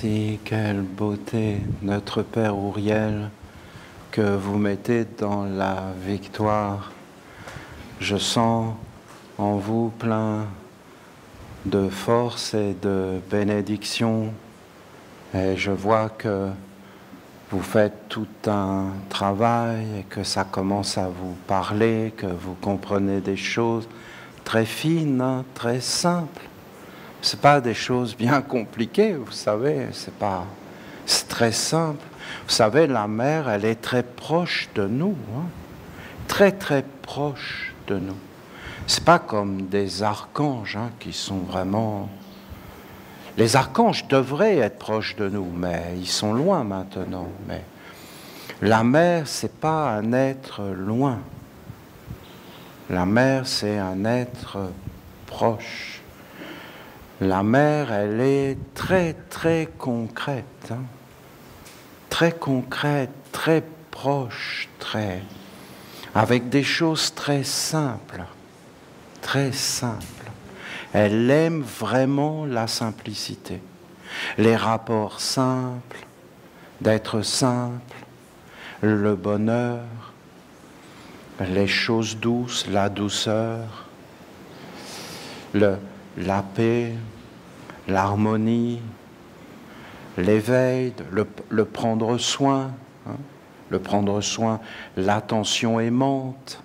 Merci, quelle beauté, notre Père Ouriel, que vous mettez dans la victoire. Je sens en vous plein de force et de bénédiction, et je vois que vous faites tout un travail et que ça commence à vous parler, que vous comprenez des choses très fines, hein, très simples. C'est pas des choses bien compliquées, vous savez, c'est très simple. Vous savez, la mer, elle est très proche de nous, hein, très très proche de nous. C'est pas comme des archanges, hein, qui sont vraiment... Les archanges devraient être proches de nous, mais ils sont loin maintenant. Mais la mer, c'est pas un être loin. La mer, c'est un être proche. La mer, elle est très très concrète, hein, très concrète, très proche, avec des choses très simples, très simples. Elle aime vraiment la simplicité, les rapports simples, d'être simple, le bonheur, les choses douces, la douceur, la paix, l'harmonie, l'éveil, le prendre soin, hein, le prendre soin, l'attention aimante,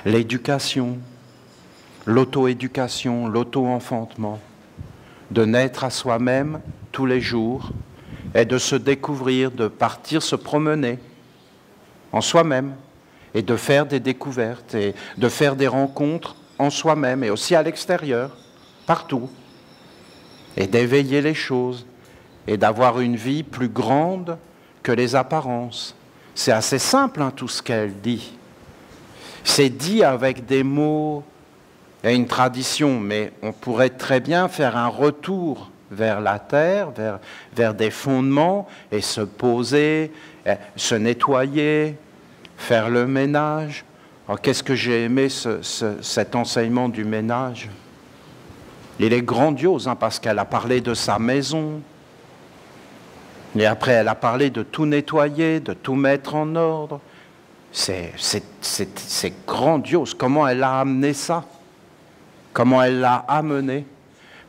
l'éducation, l'auto-éducation, l'auto-enfantement, de naître à soi-même tous les jours et de se découvrir, de partir se promener en soi-même et de faire des découvertes et de faire des rencontres en soi-même et aussi à l'extérieur, partout, et d'éveiller les choses et d'avoir une vie plus grande que les apparences. C'est assez simple, hein, tout ce qu'elle dit. C'est dit avec des mots et une tradition, mais on pourrait très bien faire un retour vers la terre, vers des fondements, et se poser, se nettoyer, faire le ménage. Alors, qu'est-ce que j'ai aimé cet enseignement du ménage? Il est grandiose, hein, parce qu'elle a parlé de sa maison, et après elle a parlé de tout nettoyer, de tout mettre en ordre. C'est grandiose. Comment elle a amené ça? Comment elle l'a amené?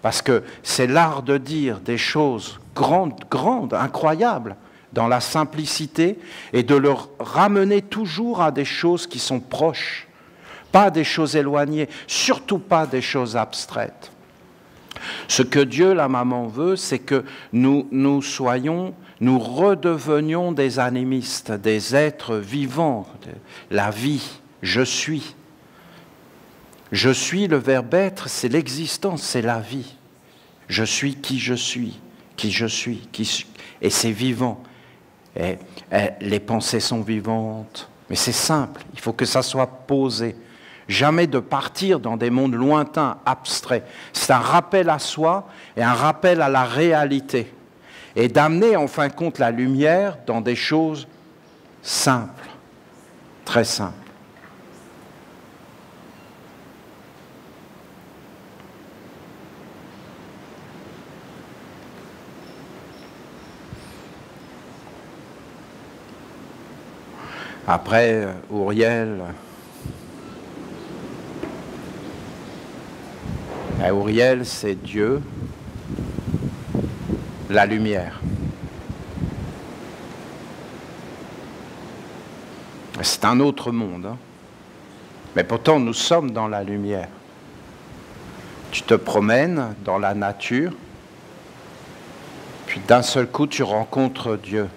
Parce que c'est l'art de dire des choses grandes, incroyables, dans la simplicité, et de le ramener toujours à des choses qui sont proches, pas des choses éloignées, surtout pas des choses abstraites. Ce que Dieu, la maman, veut, c'est que nous redevenions des animistes, des êtres vivants, la vie, je suis. Je suis, le verbe être, c'est l'existence, c'est la vie. Je suis qui je suis, et c'est vivant. Et les pensées sont vivantes, mais c'est simple, il faut que ça soit posé. Jamais de partir dans des mondes lointains, abstraits. C'est un rappel à soi et un rappel à la réalité. Et d'amener en fin de compte la lumière dans des choses simples, très simples. Après, Ouriel, c'est Dieu, la lumière. C'est un autre monde, hein. Mais pourtant nous sommes dans la lumière. Tu te promènes dans la nature, puis d'un seul coup tu rencontres Dieu.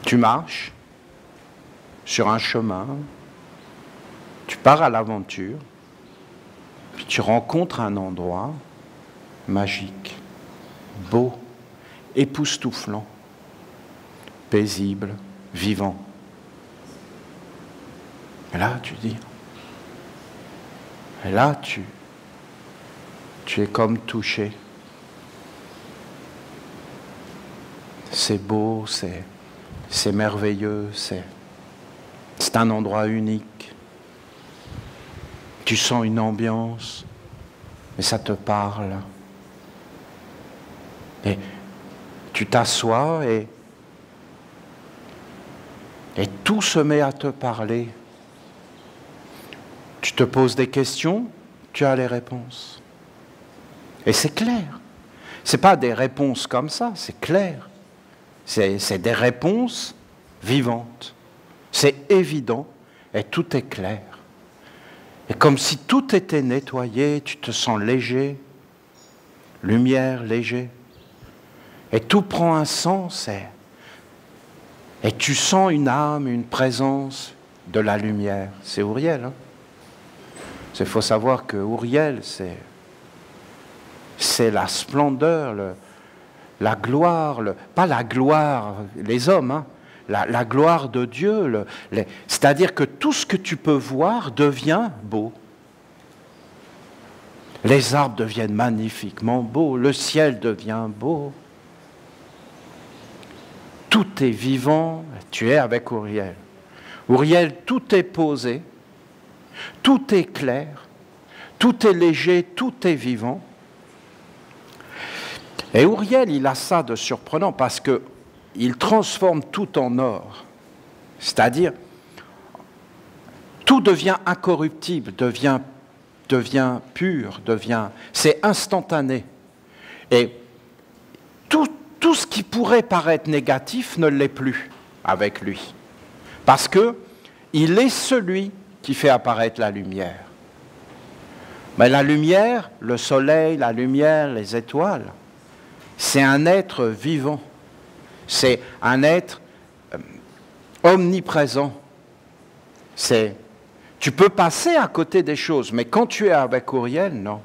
Tu marches sur un chemin, tu pars à l'aventure, puis tu rencontres un endroit magique, beau, époustouflant, paisible, vivant. Et là, tu dis, et là, tu es comme touché. C'est beau, c'est merveilleux, c'est un endroit unique. Tu sens une ambiance, mais ça te parle. Et tu t'assois et tout se met à te parler. Tu te poses des questions, tu as les réponses. Et c'est clair. Ce n'est pas des réponses comme ça, c'est clair. C'est des réponses vivantes. C'est évident et tout est clair. Et comme si tout était nettoyé, tu te sens léger, lumière, léger. Et tout prend un sens et tu sens une âme, une présence de la lumière. C'est Ouriel. Hein. Il faut savoir que Ouriel, c'est la splendeur, la gloire, pas la gloire, les hommes, hein, la gloire de Dieu. C'est-à-dire que tout ce que tu peux voir devient beau. Les arbres deviennent magnifiquement beaux, le ciel devient beau. Tout est vivant, tu es avec Ouriel. Ouriel, tout est posé, tout est clair, tout est léger, tout est vivant. Et Ouriel, il a ça de surprenant parce qu'il transforme tout en or. C'est-à-dire, tout devient incorruptible, devient pur, c'est instantané. Et tout ce qui pourrait paraître négatif ne l'est plus avec lui. Parce qu'il est celui qui fait apparaître la lumière. Mais la lumière, le soleil, la lumière, les étoiles, c'est un être vivant. C'est un être omniprésent. Tu peux passer à côté des choses, mais quand tu es avec Ouriel, non.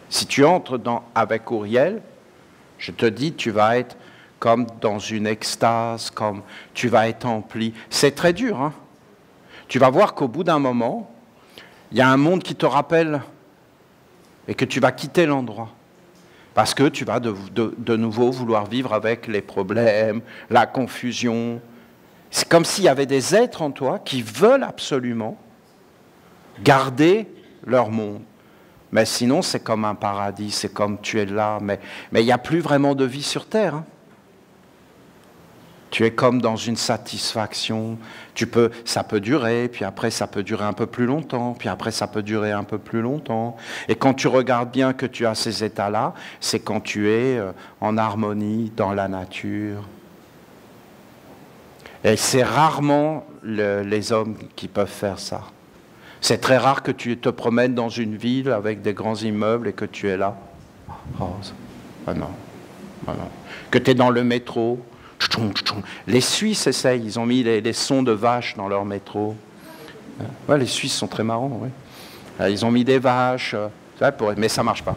Si tu entres avec Ouriel, je te dis, tu vas être comme dans une extase, comme tu vas être empli. C'est très dur, hein. Tu vas voir qu'au bout d'un moment, il y a un monde qui te rappelle et que tu vas quitter l'endroit. Parce que tu vas de nouveau vouloir vivre avec les problèmes, la confusion. C'est comme s'il y avait des êtres en toi qui veulent absolument garder leur monde. Mais sinon, c'est comme un paradis, c'est comme tu es là, mais il n'y a plus vraiment de vie sur terre. Hein. Tu es comme dans une satisfaction, ça peut durer, puis après ça peut durer un peu plus longtemps, puis après ça peut durer un peu plus longtemps. Et quand tu regardes bien que tu as ces états-là, c'est quand tu es en harmonie dans la nature. Et c'est rarement les hommes qui peuvent faire ça. C'est très rare que tu te promènes dans une ville avec des grands immeubles et que tu es là. Oh, non. Que tu es dans le métro. Les Suisses essayent, ils ont mis les sons de vaches dans leur métro. Ouais, les Suisses sont très marrants. Ouais. Ils ont mis des vaches, mais ça ne marche pas.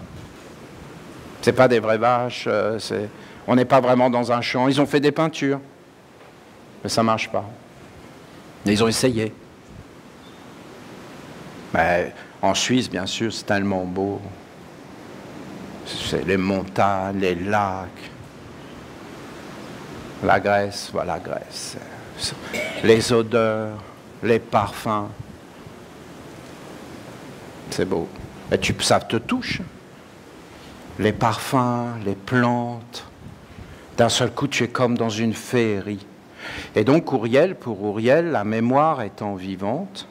Ce n'est pas des vraies vaches, on n'est pas vraiment dans un champ. Ils ont fait des peintures, mais ça ne marche pas. Mais ils ont essayé. Mais en Suisse, bien sûr, c'est tellement beau. C'est les montagnes, les lacs. La Grèce, voilà la Grèce. Les odeurs, les parfums. C'est beau. Et ça te touche. Les parfums, les plantes. D'un seul coup, tu es comme dans une féerie. Et donc, pour Ouriel, la mémoire étant vivante,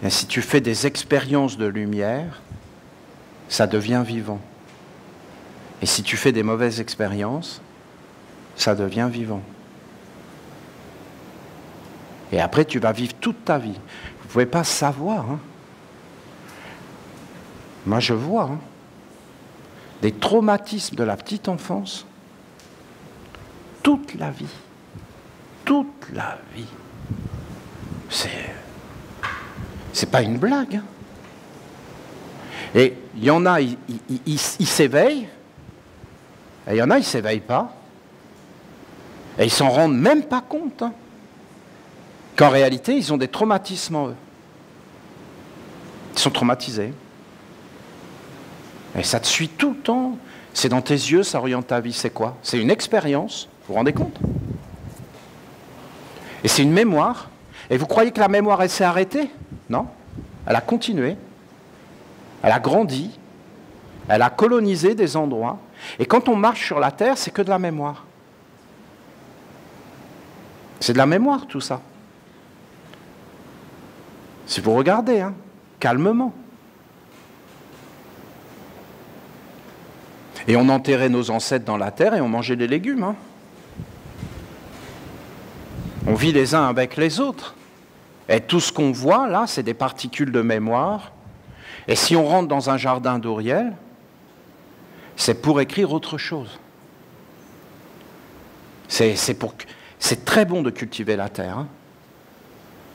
et si tu fais des expériences de lumière, ça devient vivant. Et si tu fais des mauvaises expériences, ça devient vivant. Et après, tu vas vivre toute ta vie. Vous ne pouvez pas savoir. Hein. Moi, je vois hein, des traumatismes de la petite enfance. Toute la vie. Toute la vie. C'est pas une blague. Hein. Et il y en a, ils s'éveillent, et il y en a, ils ne s'éveillent pas, et ils ne s'en rendent même pas compte, hein, qu'en réalité, ils ont des traumatismes en eux. Ils sont traumatisés. Et ça te suit tout le temps. C'est dans tes yeux, ça oriente ta vie. C'est quoi? C'est une expérience, vous vous rendez compte? Et c'est une mémoire. Et vous croyez que la mémoire, elle s'est arrêtée? Non. Elle a continué. Elle a grandi. Elle a colonisé des endroits. Et quand on marche sur la terre, c'est que de la mémoire. C'est de la mémoire, tout ça. Si vous regardez, hein, calmement. Et on enterrait nos ancêtres dans la terre et on mangeait des légumes. Hein. On vit les uns avec les autres. Et tout ce qu'on voit, là, c'est des particules de mémoire. Et si on rentre dans un jardin d'Auriel, c'est pour écrire autre chose. C'est très bon de cultiver la terre. Hein.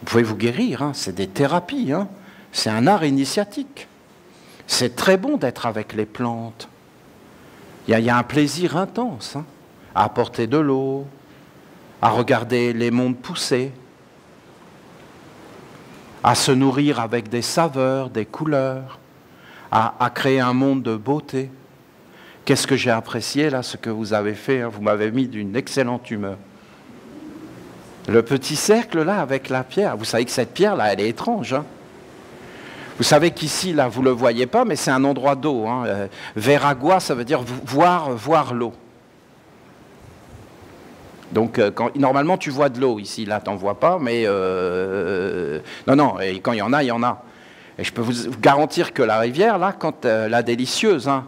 Vous pouvez vous guérir, hein. C'est des thérapies. Hein. C'est un art initiatique. C'est très bon d'être avec les plantes. Il y a un plaisir intense hein, à apporter de l'eau, à regarder les mondes pousser, à se nourrir avec des saveurs, des couleurs, à créer un monde de beauté. Qu'est-ce que j'ai apprécié là, ce que vous avez fait, hein, vous m'avez mis d'une excellente humeur. Le petit cercle là avec la pierre, vous savez que cette pierre là, elle est étrange. Hein. Vous savez qu'ici, là, vous ne le voyez pas, mais c'est un endroit d'eau. Hein. Veragua, ça veut dire voir l'eau. Donc, normalement, tu vois de l'eau ici. Là, tu n'en vois pas, mais... Non, et quand il y en a, il y en a. Et je peux vous garantir que la rivière, là, quand la délicieuse, hein,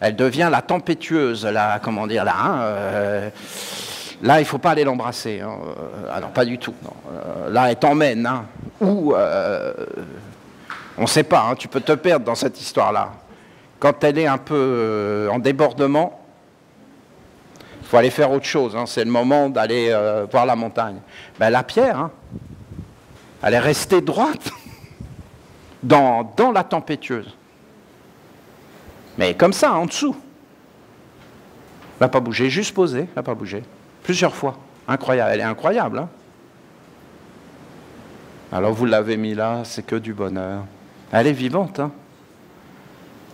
elle devient la tempétueuse, la, comment dire, là, hein, là, il ne faut pas aller l'embrasser. Hein. Ah non, pas du tout. Non. Là, elle t'emmène. Hein, on ne sait pas, hein, tu peux te perdre dans cette histoire-là. Quand elle est un peu en débordement, il faut aller faire autre chose. Hein, c'est le moment d'aller voir la montagne. Ben, la pierre, hein, elle est restée droite dans la tempétueuse. Mais comme ça, en dessous. Elle n'a pas bougé, juste posée, elle n'a pas bougé. Plusieurs fois. Incroyable, elle est incroyable. Hein. Alors vous l'avez mis là, c'est que du bonheur. Elle est vivante, hein.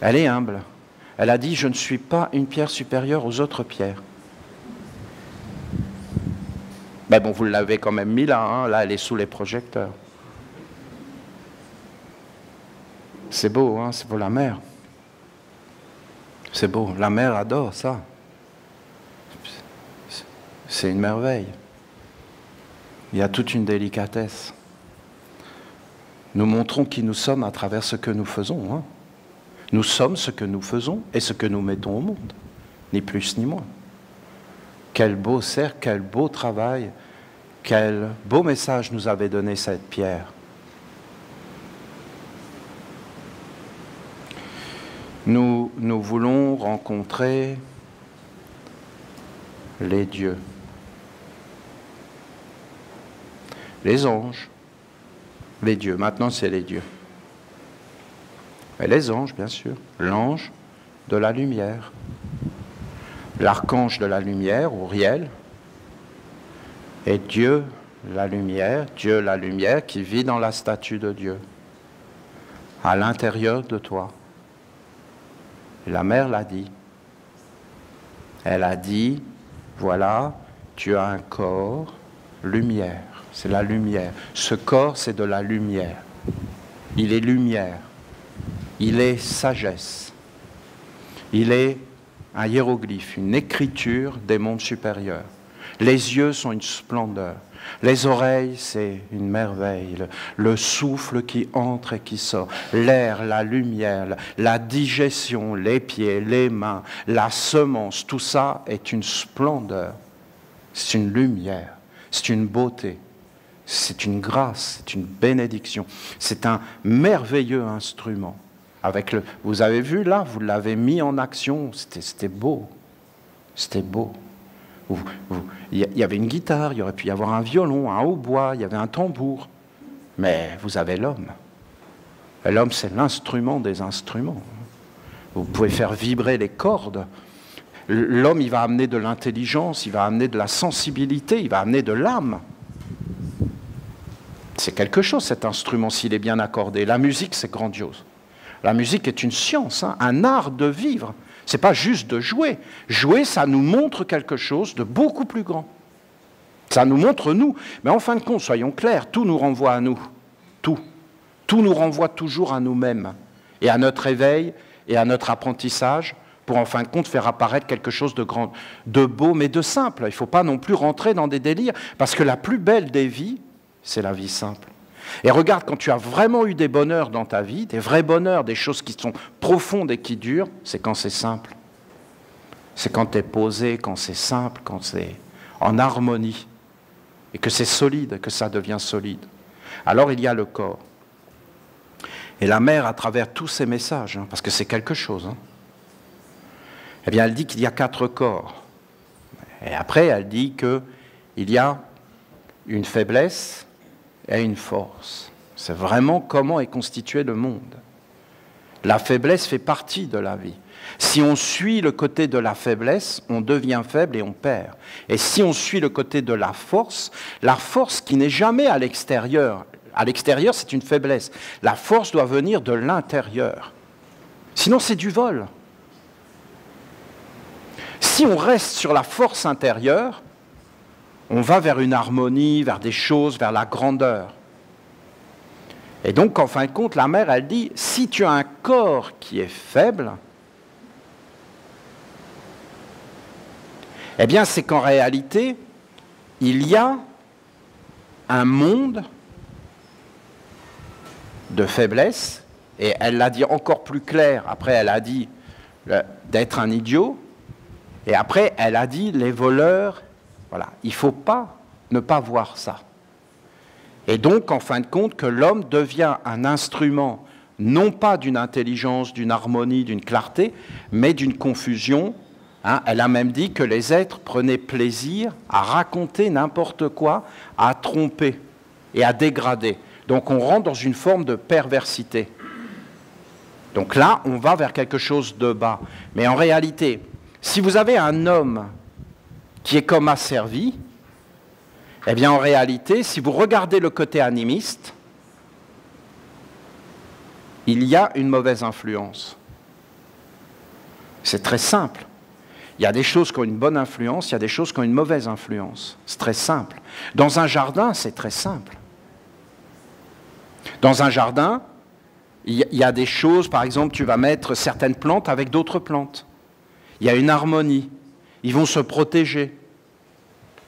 Elle est humble. Elle a dit, je ne suis pas une pierre supérieure aux autres pierres. Mais bon, vous l'avez quand même mis là, hein. Là, elle est sous les projecteurs. C'est beau, hein, c'est pour la mer. C'est beau, la mer adore ça. C'est une merveille. Il y a toute une délicatesse. Nous montrons qui nous sommes à travers ce que nous faisons. Hein. Nous sommes ce que nous faisons et ce que nous mettons au monde, ni plus ni moins. Quel beau cercle, quel beau travail, quel beau message nous avait donné cette pierre. Nous voulons rencontrer les dieux, les anges, les dieux. Maintenant, c'est les dieux. Et les anges, bien sûr. L'ange de la lumière. L'archange de la lumière, Uriel. Et Dieu, la lumière qui vit dans la statue de Dieu, à l'intérieur de toi. Et la mère l'a dit. Elle a dit, voilà, tu as un corps, lumière. C'est la lumière. Ce corps, c'est de la lumière. Il est lumière. Il est sagesse. Il est un hiéroglyphe, une écriture des mondes supérieurs. Les yeux sont une splendeur. Les oreilles, c'est une merveille. Le souffle qui entre et qui sort. L'air, la lumière, la digestion, les pieds, les mains, la semence, tout ça est une splendeur. C'est une lumière. C'est une beauté. C'est une grâce, c'est une bénédiction. C'est un merveilleux instrument. Vous avez vu là, vous l'avez mis en action, c'était beau. C'était beau. Il y avait une guitare, il y aurait pu y avoir un violon, un hautbois, il y avait un tambour. Mais vous avez l'homme. Et l'homme, c'est l'instrument des instruments. Vous pouvez faire vibrer les cordes. L'homme, il va amener de l'intelligence, il va amener de la sensibilité, il va amener de l'âme. C'est quelque chose, cet instrument, s'il est bien accordé. La musique, c'est grandiose. La musique est une science, hein, un art de vivre. Ce n'est pas juste de jouer. Jouer, ça nous montre quelque chose de beaucoup plus grand. Ça nous montre nous. Mais en fin de compte, soyons clairs, tout nous renvoie à nous. Tout. Tout nous renvoie toujours à nous-mêmes et à notre éveil et à notre apprentissage pour en fin de compte faire apparaître quelque chose de grand, de beau, mais de simple. Il ne faut pas non plus rentrer dans des délires, parce que la plus belle des vies, c'est la vie simple. Et regarde, quand tu as vraiment eu des bonheurs dans ta vie, des vrais bonheurs, des choses qui sont profondes et qui durent, c'est quand c'est simple. C'est quand tu es posé, quand c'est simple, quand c'est en harmonie, et que c'est solide, que ça devient solide. Alors il y a le corps. Et la mère, à travers tous ces messages, parce que c'est quelque chose, eh bien, elle dit qu'il y a 4 corps. Et après, elle dit qu'il y a une faiblesse et une force. C'est vraiment comment est constitué le monde. La faiblesse fait partie de la vie. Si on suit le côté de la faiblesse, on devient faible et on perd. Et si on suit le côté de la force qui n'est jamais à l'extérieur c'est une faiblesse. La force doit venir de l'intérieur. Sinon, c'est du vol. Si on reste sur la force intérieure, on va vers une harmonie, vers des choses, vers la grandeur. Et donc, en fin de compte, la mère, elle dit, si tu as un corps qui est faible, eh bien, c'est qu'en réalité, il y a un monde de faiblesse, et elle l'a dit encore plus clair, après elle a dit d'être un idiot, et après elle a dit les voleurs, voilà, il ne faut pas ne pas voir ça. Et donc, en fin de compte, que l'homme devient un instrument, non pas d'une intelligence, d'une harmonie, d'une clarté, mais d'une confusion. Elle a même dit que les êtres prenaient plaisir à raconter n'importe quoi, à tromper et à dégrader. Donc on rentre dans une forme de perversité. Donc là, on va vers quelque chose de bas. Mais en réalité, si vous avez un homme qui est comme asservi, eh bien en réalité, si vous regardez le côté animiste, il y a une mauvaise influence. C'est très simple. Il y a des choses qui ont une bonne influence, il y a des choses qui ont une mauvaise influence. C'est très simple. Dans un jardin, c'est très simple. Dans un jardin, il y a des choses, par exemple, tu vas mettre certaines plantes avec d'autres plantes. Il y a une harmonie. Ils vont se protéger.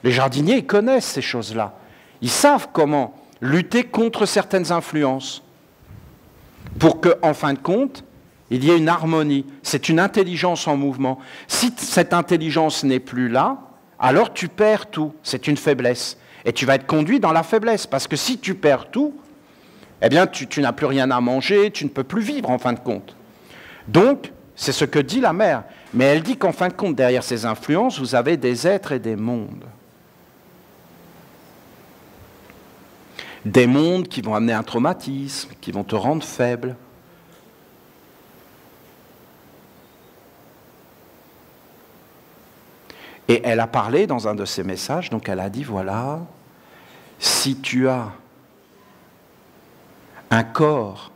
Les jardiniers, ils connaissent ces choses-là. Ils savent comment lutter contre certaines influences pour qu'en fin de compte, il y ait une harmonie. C'est une intelligence en mouvement. Si cette intelligence n'est plus là, alors tu perds tout. C'est une faiblesse. Et tu vas être conduit dans la faiblesse. Parce que si tu perds tout, eh bien, tu n'as plus rien à manger, tu ne peux plus vivre, en fin de compte. Donc, c'est ce que dit la mère. Mais elle dit qu'en fin de compte, derrière ces influences, vous avez des êtres et des mondes. Des mondes qui vont amener un traumatisme, qui vont te rendre faible. Et elle a parlé dans un de ses messages, donc elle a dit, voilà, si tu as un corps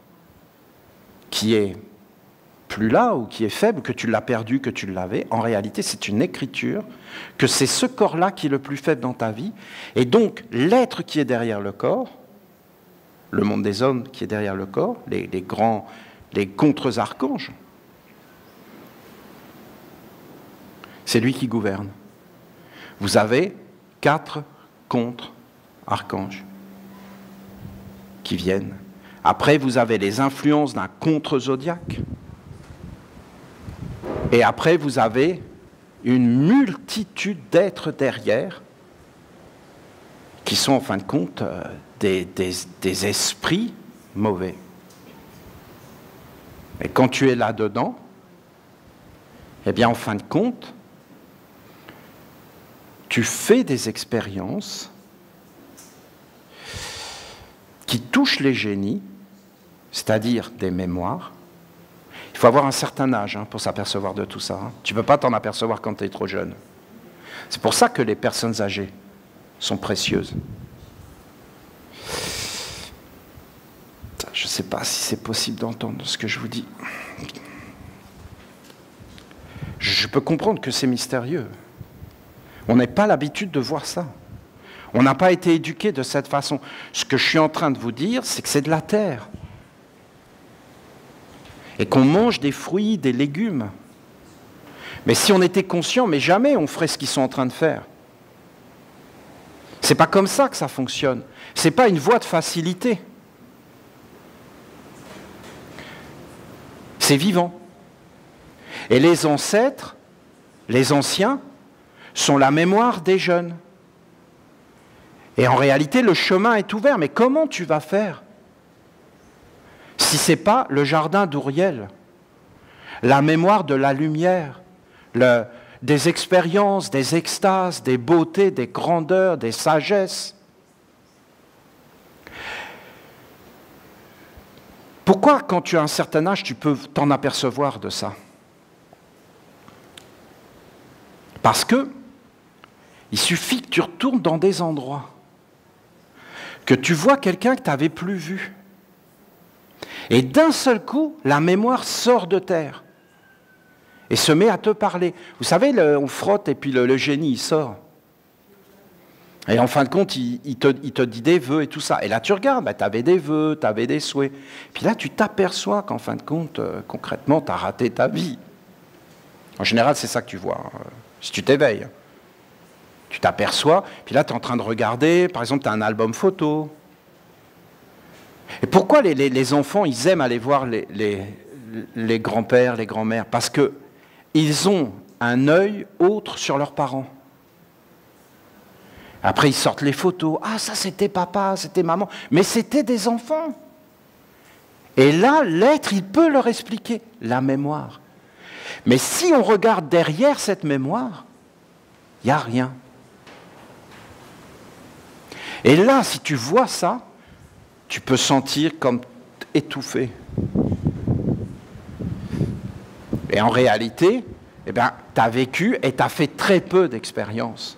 qui est plus là ou qui est faible, que tu l'as perdu, que tu l'avais, en réalité c'est une écriture, que c'est ce corps-là qui est le plus faible dans ta vie. Et donc l'être qui est derrière le corps, le monde des hommes qui est derrière le corps, les contre-archanges, c'est lui qui gouverne. Vous avez 4 contre-archanges qui viennent. Après, vous avez les influences d'un contre-zodiaque. Et après, vous avez une multitude d'êtres derrière qui sont, en fin de compte, des esprits mauvais. Et quand tu es là-dedans, eh bien, en fin de compte, tu fais des expériences qui touchent les génies, c'est-à-dire des mémoires. Il faut avoir un certain âge pour s'apercevoir de tout ça. Tu ne peux pas t'en apercevoir quand tu es trop jeune. C'est pour ça que les personnes âgées sont précieuses. Je ne sais pas si c'est possible d'entendre ce que je vous dis. Je peux comprendre que c'est mystérieux. On n'a pas l'habitude de voir ça. On n'a pas été éduqués de cette façon. Ce que je suis en train de vous dire, c'est que c'est de la terre. Et qu'on mange des fruits, des légumes. Mais si on était conscient, mais jamais on ferait ce qu'ils sont en train de faire. C'est pas comme ça que ça fonctionne. C'est pas une voie de facilité. C'est vivant. Et les ancêtres, les anciens, sont la mémoire des jeunes. Et en réalité, le chemin est ouvert. Mais comment tu vas faire si ce n'est pas le jardin d'Ouriel, la mémoire de la lumière, des expériences, des extases, des beautés, des grandeurs, des sagesses. Pourquoi, quand tu as un certain âge, tu peux t'en apercevoir de ça? Parce que il suffit que tu retournes dans des endroits, que tu vois quelqu'un que tu n'avais plus vu. Et d'un seul coup, la mémoire sort de terre et se met à te parler. Vous savez, on frotte et puis le génie, il sort. Et en fin de compte, il te dit des vœux et tout ça. Et là, tu regardes, tu avais des vœux, tu avais des souhaits. Puis là, tu t'aperçois qu'en fin de compte, concrètement, tu as raté ta vie. En général, c'est ça que tu vois, si tu t'éveilles. Tu t'aperçois, puis là, tu es en train de regarder, par exemple, tu as un album photo. Et pourquoi les enfants, ils aiment aller voir les grands-pères, les grands-mères? Parce qu'ils ont un œil autre sur leurs parents. Après, ils sortent les photos. Ah, ça, c'était papa, c'était maman. Mais c'était des enfants. Et là, l'être, il peut leur expliquer la mémoire. Mais si on regarde derrière cette mémoire, il n'y a rien. Et là, si tu vois ça, tu peux sentir comme étouffé. Et en réalité, tu as vécu et tu as fait très peu d'expériences.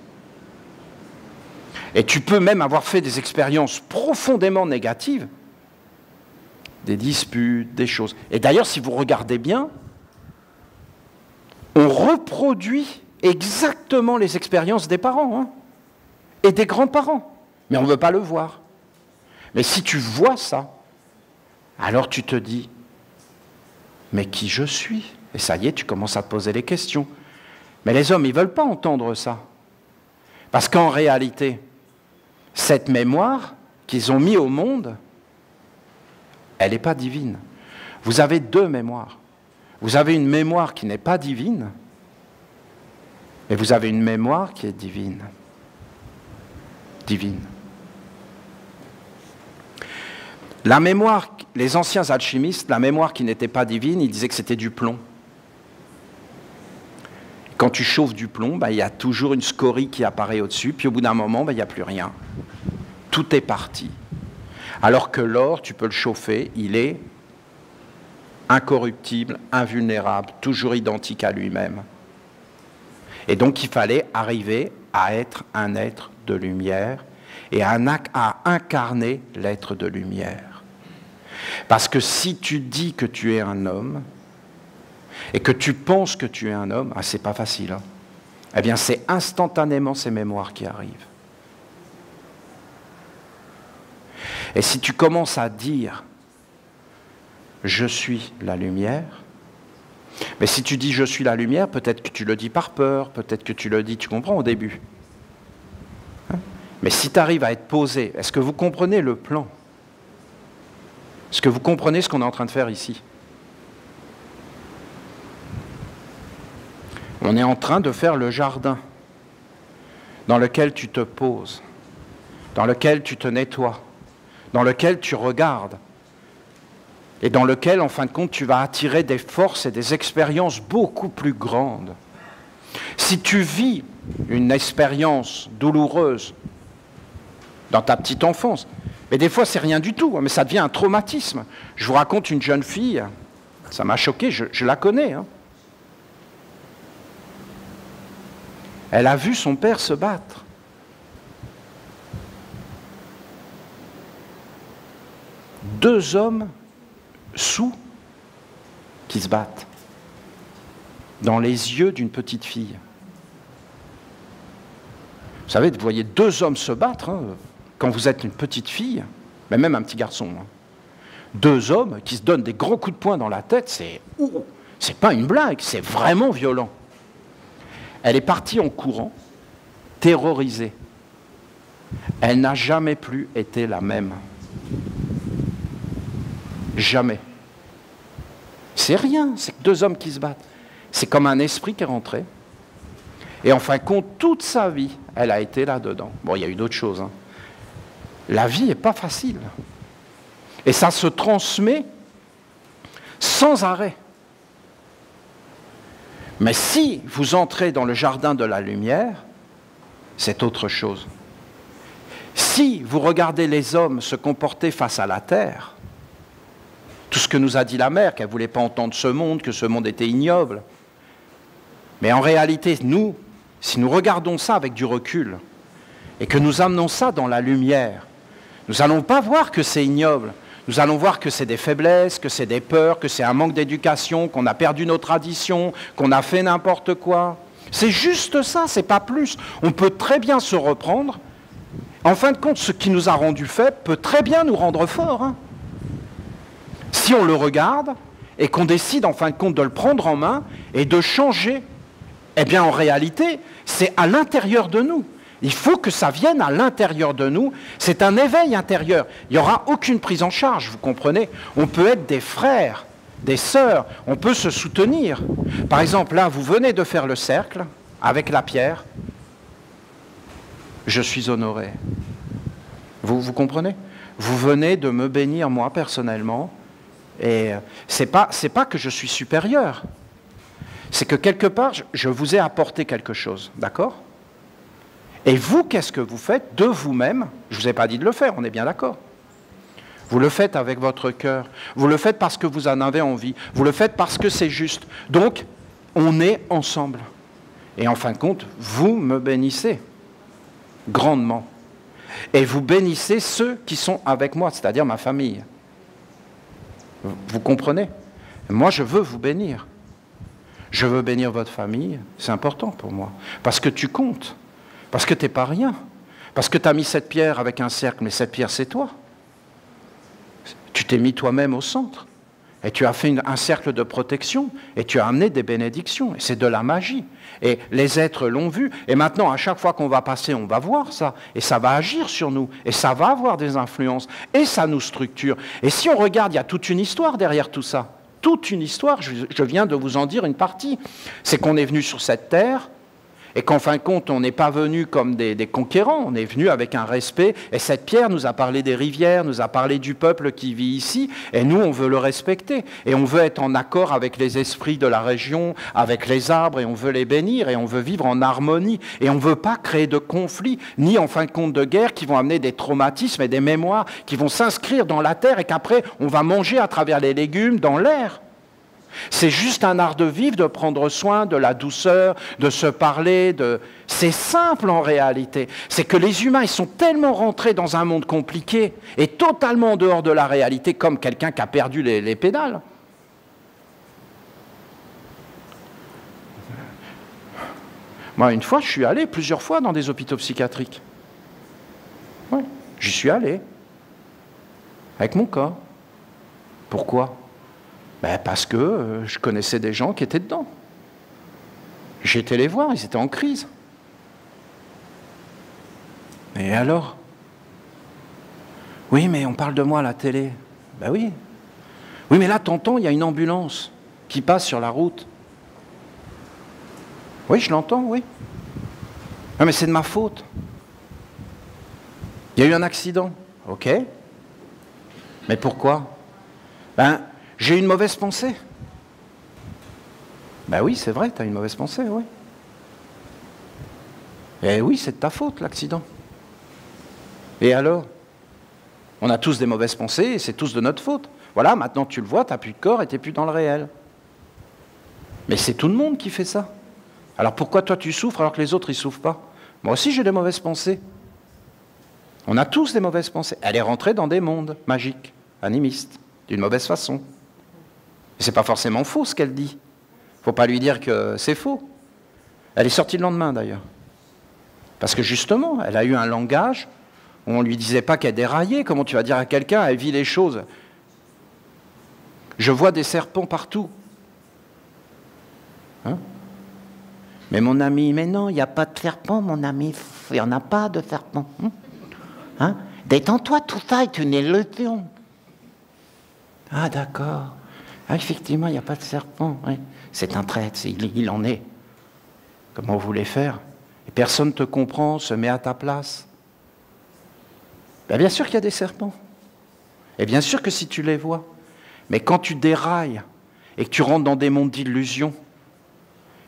Et tu peux même avoir fait des expériences profondément négatives, des disputes, des choses. Et d'ailleurs, si vous regardez bien, on reproduit exactement les expériences des parents, hein, et des grands-parents. Mais on ne veut pas le voir. Mais si tu vois ça, alors tu te dis, mais qui je suis? Et ça y est, tu commences à te poser les questions. Mais les hommes, ils ne veulent pas entendre ça. Parce qu'en réalité, cette mémoire qu'ils ont mise au monde, elle n'est pas divine. Vous avez deux mémoires. Vous avez une mémoire qui n'est pas divine, et vous avez une mémoire qui est divine. Divine. La mémoire, les anciens alchimistes, la mémoire qui n'était pas divine, ils disaient que c'était du plomb. Quand tu chauffes du plomb, il y a toujours une scorie qui apparaît au-dessus, puis au bout d'un moment, il n'y a plus rien. Tout est parti. Alors que l'or, tu peux le chauffer, il est incorruptible, invulnérable, toujours identique à lui-même. Et donc il fallait arriver à être un être de lumière et à incarner l'être de lumière. Parce que si tu dis que tu es un homme, et que tu penses que tu es un homme, c'est pas facile, hein, eh bien c'est instantanément ces mémoires qui arrivent. Et si tu commences à dire « je suis la lumière », mais si tu dis « je suis la lumière », peut-être que tu le dis par peur, peut-être que tu le dis, tu comprends, au début. Hein? Mais si tu arrives à être posé, est-ce que vous comprenez le plan? Est-ce que vous comprenez ce qu'on est en train de faire ici? On est en train de faire le jardin dans lequel tu te poses, dans lequel tu te nettoies, dans lequel tu regardes, et dans lequel, en fin de compte, tu vas attirer des forces et des expériences beaucoup plus grandes. Si tu vis une expérience douloureuse dans ta petite enfance, mais des fois c'est rien du tout, mais ça devient un traumatisme. Je vous raconte une jeune fille, ça m'a choqué, je la connais, hein. Elle a vu son père se battre. Deux hommes sous qui se battent dans les yeux d'une petite fille. Vous savez, vous voyez deux hommes se battre, hein, quand vous êtes une petite fille, mais même un petit garçon. Hein. Deux hommes qui se donnent des grands coups de poing dans la tête, c'est pas une blague, c'est vraiment violent. Elle est partie en courant, terrorisée. Elle n'a jamais plus été la même. Jamais. C'est rien, c'est que deux hommes qui se battent. C'est comme un esprit qui est rentré. Et en fin de compte, toute sa vie, elle a été là-dedans. Bon, il y a eu d'autres choses. Hein. La vie n'est pas facile. Et ça se transmet sans arrêt. Mais si vous entrez dans le jardin de la lumière, c'est autre chose. Si vous regardez les hommes se comporter face à la terre, tout ce que nous a dit la mère, qu'elle ne voulait pas entendre ce monde, que ce monde était ignoble, mais en réalité, nous, si nous regardons ça avec du recul, et que nous amenons ça dans la lumière, nous n'allons pas voir que c'est ignoble, nous allons voir que c'est des faiblesses, que c'est des peurs, que c'est un manque d'éducation, qu'on a perdu nos traditions, qu'on a fait n'importe quoi. C'est juste ça, c'est pas plus. On peut très bien se reprendre. En fin de compte, ce qui nous a rendus faibles peut très bien nous rendre forts. Hein. Si on le regarde et qu'on décide en fin de compte de le prendre en main et de changer, eh bien en réalité, c'est à l'intérieur de nous. Il faut que ça vienne à l'intérieur de nous. C'est un éveil intérieur. Il n'y aura aucune prise en charge, vous comprenez? On peut être des frères, des sœurs, on peut se soutenir. Par exemple, là, vous venez de faire le cercle avec la pierre. Je suis honoré. Vous comprenez? Vous venez de me bénir, moi, personnellement. Et c'est pas que je suis supérieur. C'est que quelque part, je vous ai apporté quelque chose. D'accord? Et vous, qu'est-ce que vous faites de vous-même? Je ne vous ai pas dit de le faire, on est bien d'accord. Vous le faites avec votre cœur. Vous le faites parce que vous en avez envie. Vous le faites parce que c'est juste. Donc, on est ensemble. Et en fin de compte, vous me bénissez grandement. Et vous bénissez ceux qui sont avec moi, c'est-à-dire ma famille. Vous comprenez? Moi, je veux vous bénir. Je veux bénir votre famille. C'est important pour moi. Parce que tu comptes. Parce que tu n'es pas rien. Parce que tu as mis cette pierre avec un cercle, mais cette pierre, c'est toi. Tu t'es mis toi-même au centre. Et tu as fait un cercle de protection. Et tu as amené des bénédictions. Et c'est de la magie. Et les êtres l'ont vu. Et maintenant, à chaque fois qu'on va passer, on va voir ça. Et ça va agir sur nous. Et ça va avoir des influences. Et ça nous structure. Et si on regarde, il y a toute une histoire derrière tout ça. Toute une histoire. Je viens de vous en dire une partie. C'est qu'on est venu sur cette terre. Et qu'en fin de compte, on n'est pas venu comme des conquérants, on est venu avec un respect. Et cette pierre nous a parlé des rivières, nous a parlé du peuple qui vit ici, et nous, on veut le respecter. Et on veut être en accord avec les esprits de la région, avec les arbres, et on veut les bénir, et on veut vivre en harmonie. Et on ne veut pas créer de conflits, ni en fin de compte de guerre, qui vont amener des traumatismes et des mémoires qui vont s'inscrire dans la terre, et qu'après, on va manger à travers les légumes dans l'air. C'est juste un art de vivre, de prendre soin, de la douceur, de se parler. C'est simple en réalité. C'est que les humains, ils sont tellement rentrés dans un monde compliqué et totalement en dehors de la réalité, comme quelqu'un qui a perdu les pédales. Moi, une fois, je suis allé plusieurs fois dans des hôpitaux psychiatriques. Oui, j'y suis allé. Avec mon corps. Pourquoi ? Parce que je connaissais des gens qui étaient dedans. J'ai été les voir, ils étaient en crise. Et alors? Oui, mais on parle de moi à la télé. Ben oui. Oui, mais là, t'entends, il y a une ambulance qui passe sur la route. Oui, je l'entends, oui. Ah, mais c'est de ma faute. Il y a eu un accident. Ok. Mais pourquoi? J'ai une mauvaise pensée. Ben oui, c'est vrai, tu as une mauvaise pensée, oui. Et oui, c'est de ta faute, l'accident. Et alors? On a tous des mauvaises pensées, et c'est tous de notre faute. Voilà, maintenant tu le vois, tu n'as plus de corps et tu n'es plus dans le réel. Mais c'est tout le monde qui fait ça. Alors pourquoi toi tu souffres alors que les autres, ils ne souffrent pas? Moi aussi, j'ai des mauvaises pensées. On a tous des mauvaises pensées. Elle est rentrée dans des mondes magiques, animistes, d'une mauvaise façon. C'est pas forcément faux ce qu'elle dit. Faut pas lui dire que c'est faux. Elle est sortie le lendemain d'ailleurs. Parce que justement, elle a eu un langage où on ne lui disait pas qu'elle déraillait. Comment tu vas dire à quelqu'un, elle vit les choses. Je vois des serpents partout. Hein? Mais mon ami, mais non, il n'y a pas de serpent, mon ami. Il n'y en a pas de serpent. Hein? Détends-toi, tout ça est une illusion. Ah, d'accord. Ah, effectivement, il n'y a pas de serpent. Oui. C'est un traître, il en est. Comment vous voulez faire? Et personne ne te comprend, se met à ta place. Ben, bien sûr qu'il y a des serpents. Et bien sûr que si tu les vois. Mais quand tu dérailles et que tu rentres dans des mondes d'illusions,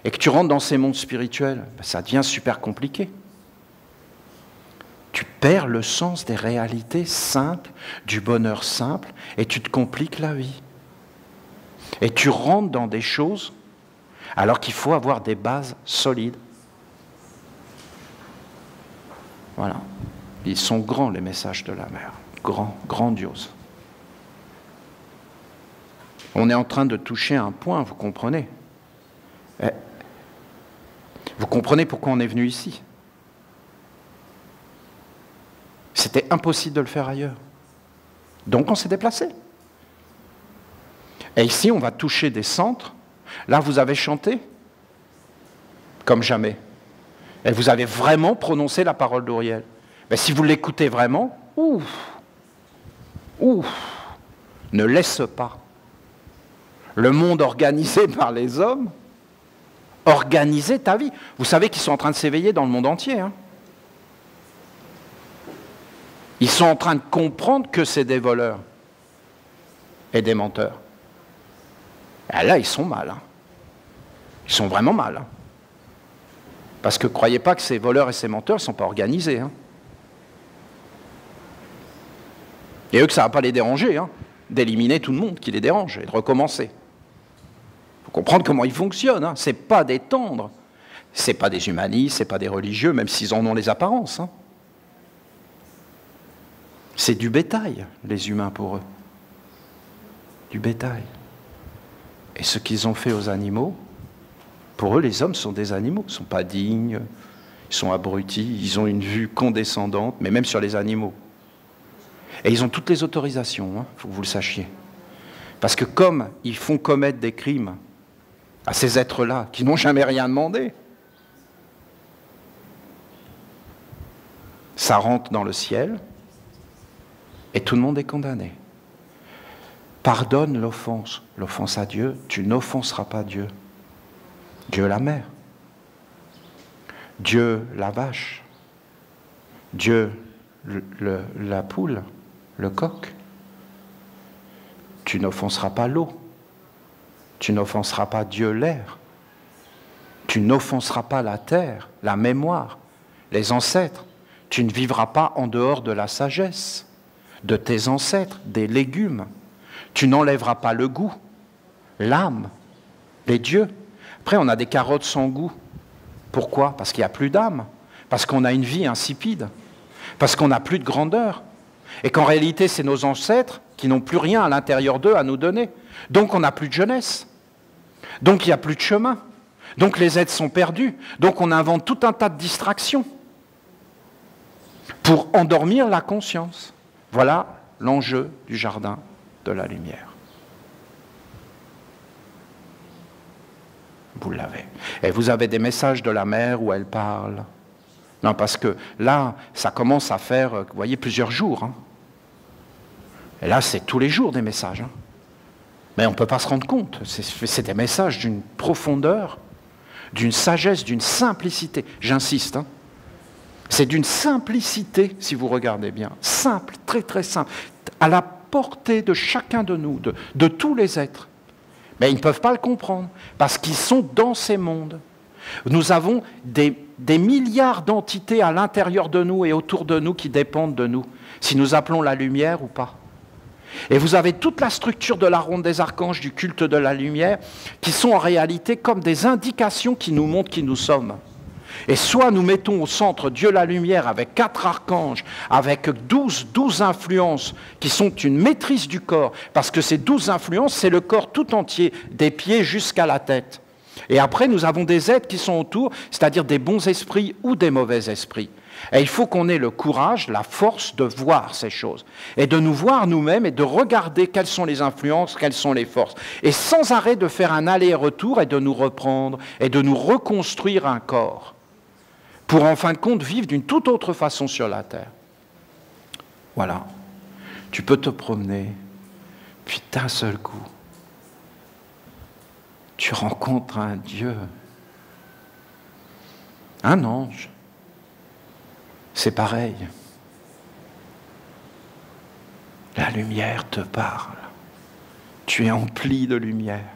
et que tu rentres dans ces mondes spirituels, ben, ça devient super compliqué. Tu perds le sens des réalités simples, du bonheur simple, et tu te compliques la vie. Et tu rentres dans des choses alors qu'il faut avoir des bases solides. Voilà. Ils sont grands, les messages de la mer. Grands, grandioses. On est en train de toucher un point, vous comprenez? Vous comprenez pourquoi on est venu ici? C'était impossible de le faire ailleurs. Donc on s'est déplacé. Et ici, on va toucher des centres. Là, vous avez chanté comme jamais. Et vous avez vraiment prononcé la parole d'Auriel. Mais si vous l'écoutez vraiment, ne laisse pas le monde organisé par les hommes organiser ta vie. Vous savez qu'ils sont en train de s'éveiller dans le monde entier. Hein. Ils sont en train de comprendre que c'est des voleurs et des menteurs. Et là, ils sont mal. Hein. Ils sont vraiment mal. Hein. Parce que croyez pas que ces voleurs et ces menteurs ne sont pas organisés. Hein. Et eux, que ça ne va pas les déranger, hein, d'éliminer tout le monde qui les dérange et de recommencer. Il faut comprendre comment ils fonctionnent. Hein. Ce n'est pas des tendres. Ce n'est pas des humanistes, ce n'est pas des religieux, même s'ils en ont les apparences. Hein. C'est du bétail, les humains, pour eux. Du bétail. Et ce qu'ils ont fait aux animaux, pour eux, les hommes sont des animaux. Ils ne sont pas dignes, ils sont abrutis, ils ont une vue condescendante, mais même sur les animaux. Et ils ont toutes les autorisations, hein, faut que vous le sachiez. Parce que comme ils font commettre des crimes à ces êtres-là, qui n'ont jamais rien demandé, ça rentre dans le ciel, et tout le monde est condamné. Pardonne l'offense. L'offense à Dieu, tu n'offenseras pas Dieu. Dieu la mère. Dieu la vache. Dieu la poule, le coq. Tu n'offenseras pas l'eau. Tu n'offenseras pas Dieu l'air. Tu n'offenseras pas la terre, la mémoire, les ancêtres. Tu ne vivras pas en dehors de la sagesse de tes ancêtres, des légumes. Tu n'enlèveras pas le goût, l'âme, les dieux. Après, on a des carottes sans goût. Pourquoi? Parce qu'il n'y a plus d'âme. Parce qu'on a une vie insipide. Parce qu'on n'a plus de grandeur. Et qu'en réalité, c'est nos ancêtres qui n'ont plus rien à l'intérieur d'eux à nous donner. Donc, on n'a plus de jeunesse. Donc, il n'y a plus de chemin. Donc, les êtres sont perdus. Donc, on invente tout un tas de distractions pour endormir la conscience. Voilà l'enjeu du jardin de la lumière. Vous l'avez. Et vous avez des messages de la mère où elle parle. Non, parce que là, ça commence à faire, vous voyez, plusieurs jours. Hein. Et là, c'est tous les jours des messages. Hein. Mais on ne peut pas se rendre compte. C'est des messages d'une profondeur, d'une sagesse, d'une simplicité. J'insiste. Hein. C'est d'une simplicité, si vous regardez bien. Simple, très très simple. À la portée de chacun de nous, de tous les êtres. Mais ils ne peuvent pas le comprendre, parce qu'ils sont dans ces mondes. Nous avons des milliards d'entités à l'intérieur de nous et autour de nous qui dépendent de nous, si nous appelons la lumière ou pas. Et vous avez toute la structure de la ronde des archanges, du culte de la lumière, qui sont en réalité comme des indications qui nous montrent qui nous sommes. Et soit nous mettons au centre Dieu la lumière avec 4 archanges, avec 12 influences qui sont une maîtrise du corps, parce que ces 12 influences, c'est le corps tout entier, des pieds jusqu'à la tête. Et après, nous avons des êtres qui sont autour, c'est-à-dire des bons esprits ou des mauvais esprits. Et il faut qu'on ait le courage, la force de voir ces choses, et de nous voir nous-mêmes et de regarder quelles sont les influences, quelles sont les forces. Et sans arrêt de faire un aller-retour et de nous reprendre et de nous reconstruire un corps pour en fin de compte vivre d'une toute autre façon sur la terre. Voilà. Tu peux te promener, puis d'un seul coup, tu rencontres un Dieu, un ange. C'est pareil. La lumière te parle. Tu es empli de lumière.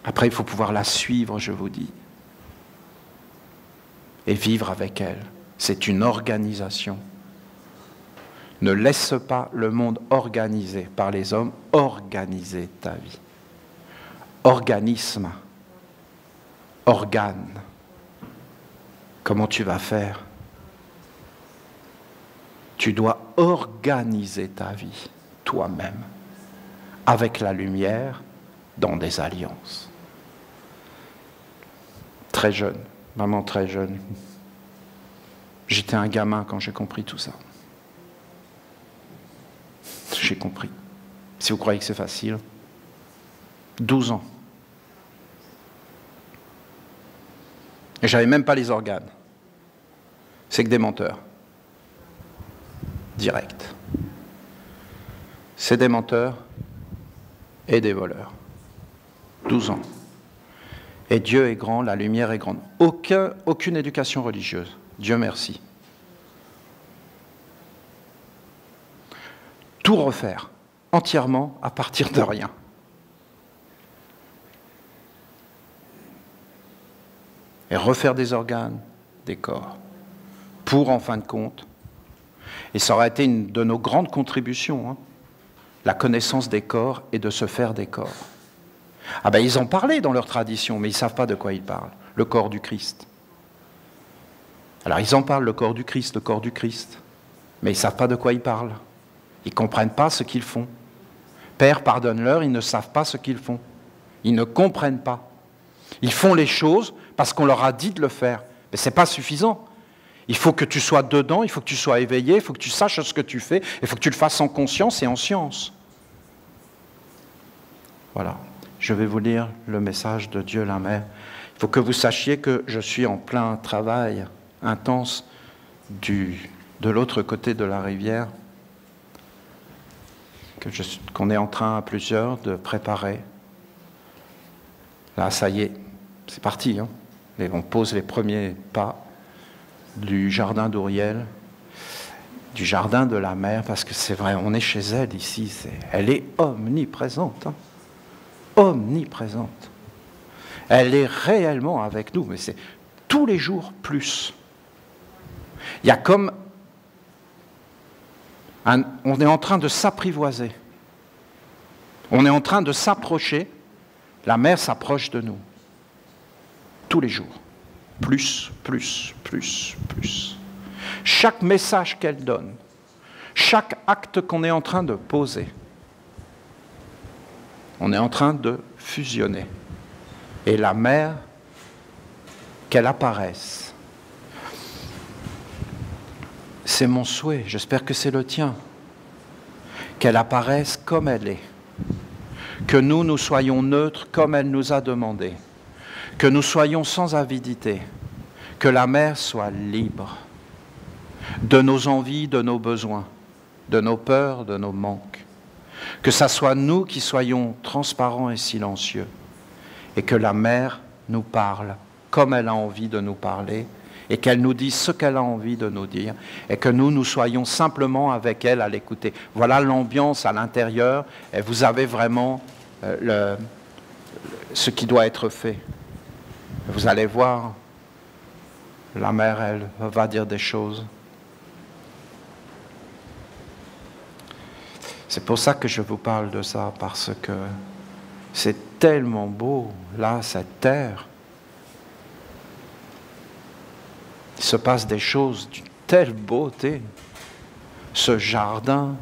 Après, il faut pouvoir la suivre, je vous dis. Et vivre avec elle. C'est une organisation. Ne laisse pas le monde organisé par les hommes organiser ta vie. Organisme. Organe. Comment tu vas faire? Tu dois organiser ta vie, toi-même, avec la lumière, dans des alliances. Très jeune, vraiment très jeune. J'étais un gamin quand j'ai compris tout ça. J'ai compris. Si vous croyez que c'est facile, 12 ans. Et je n'avais même pas les organes. C'est que des menteurs. Direct. C'est des menteurs et des voleurs. 12 ans. Et Dieu est grand, la lumière est grande. Aucune éducation religieuse. Dieu merci. Tout refaire, entièrement, à partir de rien. Et refaire des organes, des corps, pour, en fin de compte, et ça aurait été une de nos grandes contributions, la connaissance des corps et de se faire des corps. Ah ben ils en parlaient dans leur tradition, mais ils ne savent pas de quoi ils parlent. Le corps du Christ. Alors ils en parlent, le corps du Christ, mais ils ne savent pas de quoi ils parlent. Ils ne comprennent pas ce qu'ils font. Père, pardonne-leur, ils ne savent pas ce qu'ils font. Ils ne comprennent pas. Ils font les choses parce qu'on leur a dit de le faire. Mais ce n'est pas suffisant. Il faut que tu sois dedans, il faut que tu sois éveillé, il faut que tu saches ce que tu fais, il faut que tu le fasses en conscience et en science. Voilà. Je vais vous lire le message de Dieu la Mère. Il faut que vous sachiez que je suis en plein travail intense de l'autre côté de la rivière, qu'on est en train à plusieurs de préparer. Là, ça y est, c'est parti. Et on pose les premiers pas du jardin d'Auriel, du jardin de la mer, parce que c'est vrai, on est chez elle ici, elle est omniprésente. Omniprésente. Elle est réellement avec nous, mais c'est tous les jours plus. Il y a comme on est en train de s'apprivoiser. On est en train de s'approcher. La mer s'approche de nous. Tous les jours. Plus. Chaque message qu'elle donne, chaque acte qu'on est en train de poser, on est en train de fusionner. Et la mer, qu'elle apparaisse. C'est mon souhait, j'espère que c'est le tien, qu'elle apparaisse comme elle est, que nous soyons neutres comme elle nous a demandé, que nous soyons sans avidité, que la mer soit libre de nos envies, de nos besoins, de nos peurs, de nos manques, que ça soit nous qui soyons transparents et silencieux, et que la mer nous parle comme elle a envie de nous parler, et qu'elle nous dise ce qu'elle a envie de nous dire, et que nous soyons simplement avec elle à l'écouter. Voilà l'ambiance à l'intérieur, et vous avez vraiment ce qui doit être fait. Vous allez voir, la mère, elle va dire des choses. C'est pour ça que je vous parle de ça, parce que c'est tellement beau, là, cette terre. Il se passe des choses d'une telle beauté. Ce jardin,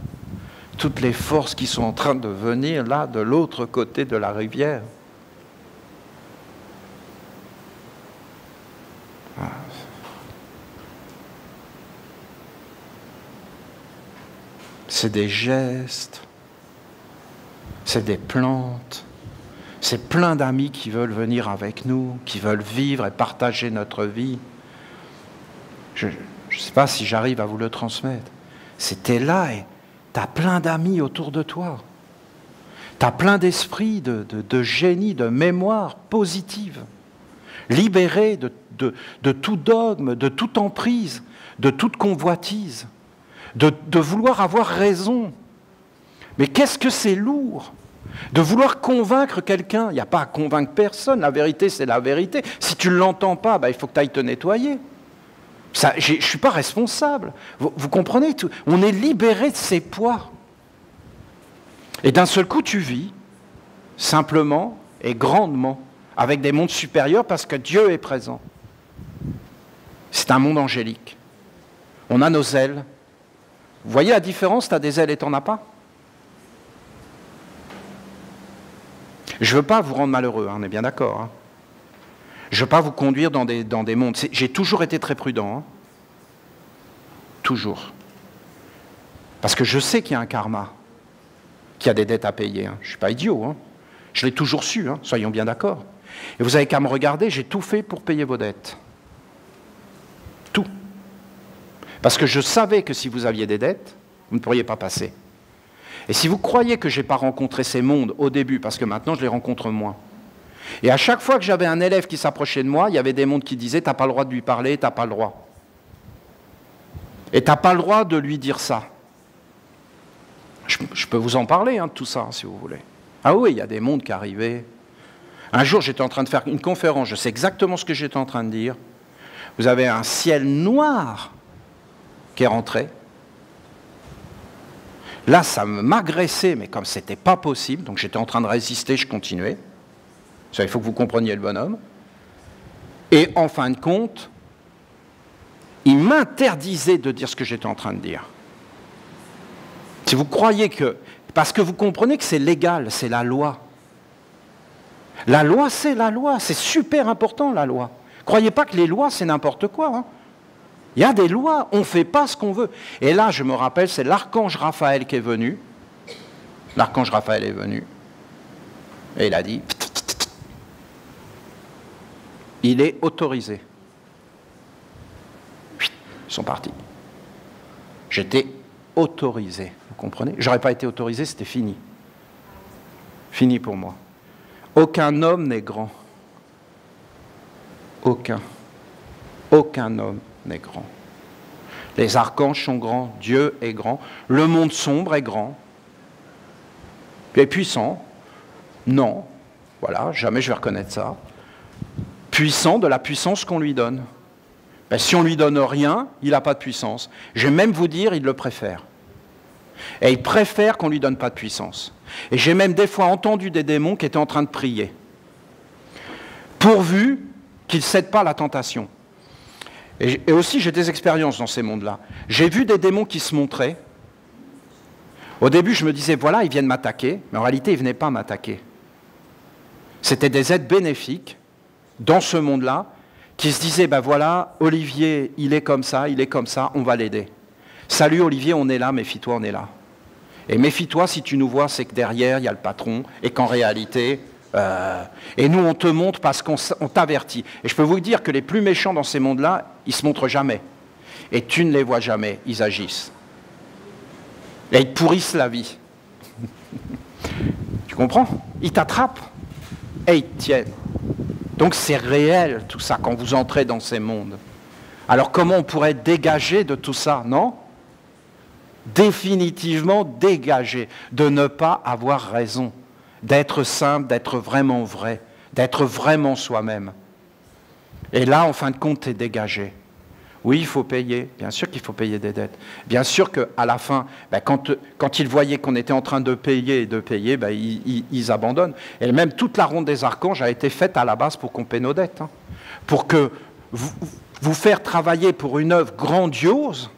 toutes les forces qui sont en train de venir là, de l'autre côté de la rivière. C'est des gestes, c'est des plantes, c'est plein d'amis qui veulent venir avec nous, qui veulent vivre et partager notre vie. Je ne sais pas si j'arrive à vous le transmettre. C'était là et tu as plein d'amis autour de toi. Tu as plein d'esprit, de génie, de mémoire positive, libérés de tout dogme, de toute emprise, de toute convoitise. De vouloir avoir raison. Mais qu'est-ce que c'est lourd de vouloir convaincre quelqu'un. Il n'y a pas à convaincre personne, la vérité c'est la vérité. Si tu ne l'entends pas, il faut que tu ailles te nettoyer. Je ne suis pas responsable. Vous comprenez tout. On est libéré de ces poids. Et d'un seul coup tu vis, simplement et grandement, avec des mondes supérieurs parce que Dieu est présent. C'est un monde angélique. On a nos ailes. Vous voyez la différence, tu as des ailes et tu n'en as pas? Je ne veux pas vous rendre malheureux, on est bien d'accord. Hein. Je ne veux pas vous conduire dans des mondes. J'ai toujours été très prudent. Hein. Toujours. Parce que je sais qu'il y a un karma, qu'il y a des dettes à payer. Hein. Je ne suis pas idiot. Hein. Je l'ai toujours su, hein. Soyons bien d'accord. Et vous n'avez qu'à me regarder, j'ai tout fait pour payer vos dettes. Tout. Parce que je savais que si vous aviez des dettes, vous ne pourriez pas passer. Et si vous croyez que je n'ai pas rencontré ces mondes au début, parce que maintenant je les rencontre moins, et à chaque fois que j'avais un élève qui s'approchait de moi, il y avait des mondes qui disaient « t'as pas le droit de lui parler, t'as pas le droit ». Et t'as pas le droit de lui dire ça. Je peux vous en parler, hein, de tout ça, si vous voulez. Ah oui, il y a des mondes qui arrivaient. Un jour, j'étais en train de faire une conférence, je sais exactement ce que j'étais en train de dire. Vous avez un ciel noir qui est rentré. Là, ça m'agressait, mais comme c'était pas possible, donc j'étais en train de résister, je continuais. Ça, il faut que vous compreniez le bonhomme. Et en fin de compte, il m'interdisait de dire ce que j'étais en train de dire. Si vous croyez que... Parce que vous comprenez que c'est légal, c'est la loi. La loi, c'est la loi. C'est super important, la loi. Croyez pas que les lois, c'est n'importe quoi. Hein. Il y a des lois, on ne fait pas ce qu'on veut. Et là, je me rappelle, c'est l'archange Raphaël qui est venu. L'archange Raphaël est venu. Et il a dit... Il est autorisé. Ils sont partis. J'étais autorisé, vous comprenez? J'aurais pas été autorisé, c'était fini. Fini pour moi. Aucun homme n'est grand. Aucun. Aucun homme n'est grand. Les archanges sont grands, Dieu est grand, le monde sombre est grand. Il est puissant? Non. Voilà, jamais je vais reconnaître ça. Puissant de la puissance qu'on lui donne. Ben, si on ne lui donne rien, il n'a pas de puissance. Je vais même vous dire, il le préfère. Et il préfère qu'on ne lui donne pas de puissance. Et j'ai même des fois entendu des démons qui étaient en train de prier. Pourvu qu'ils ne cèdent pas à la tentation. Et aussi, j'ai des expériences dans ces mondes-là. J'ai vu des démons qui se montraient. Au début, je me disais, voilà, ils viennent m'attaquer. Mais en réalité, ils ne venaient pas m'attaquer. C'était des êtres bénéfiques dans ce monde-là, qui se disaient, ben voilà, Olivier, il est comme ça, on va l'aider. Salut Olivier, on est là, méfie-toi, on est là. Et méfie-toi, si tu nous vois, c'est que derrière, il y a le patron, et qu'en réalité, et nous, on te montre parce qu'on t'avertit. Et je peux vous dire que les plus méchants dans ces mondes-là, ils se montrent jamais. Et tu ne les vois jamais, ils agissent. Et ils pourrissent la vie. Tu comprends? Ils t'attrapent, et ils te tiennent. Donc c'est réel tout ça quand vous entrez dans ces mondes. Alors comment on pourrait dégager de tout ça, non? Définitivement dégager, de ne pas avoir raison, d'être simple, d'être vraiment vrai, d'être vraiment soi-même. Et là, en fin de compte, tu es dégagé. Oui, il faut payer, bien sûr qu'il faut payer des dettes. Bien sûr qu'à la fin, quand ils voyaient qu'on était en train de payer, ils abandonnent. Et même toute la ronde des archanges a été faite à la base pour qu'on paie nos dettes. Hein. Pour que vous faire travailler pour une œuvre grandiose,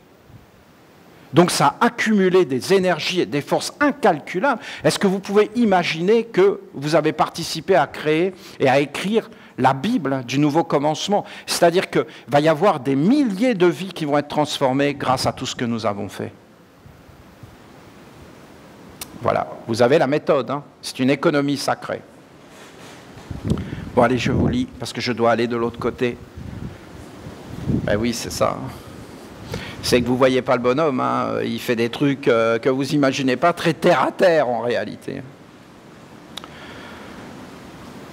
Donc ça a accumulé des énergies et des forces incalculables. Est-ce que vous pouvez imaginer que vous avez participé à créer et à écrire la Bible du nouveau commencement? C'est-à-dire qu'il va y avoir des milliers de vies qui vont être transformées grâce à tout ce que nous avons fait. Voilà, vous avez la méthode, hein. C'est une économie sacrée. Bon, allez, je vous lis, parce que je dois aller de l'autre côté. Ben oui, c'est ça. C'est que vous ne voyez pas le bonhomme, hein. Il fait des trucs que vous n'imaginez pas, très terre à terre en réalité.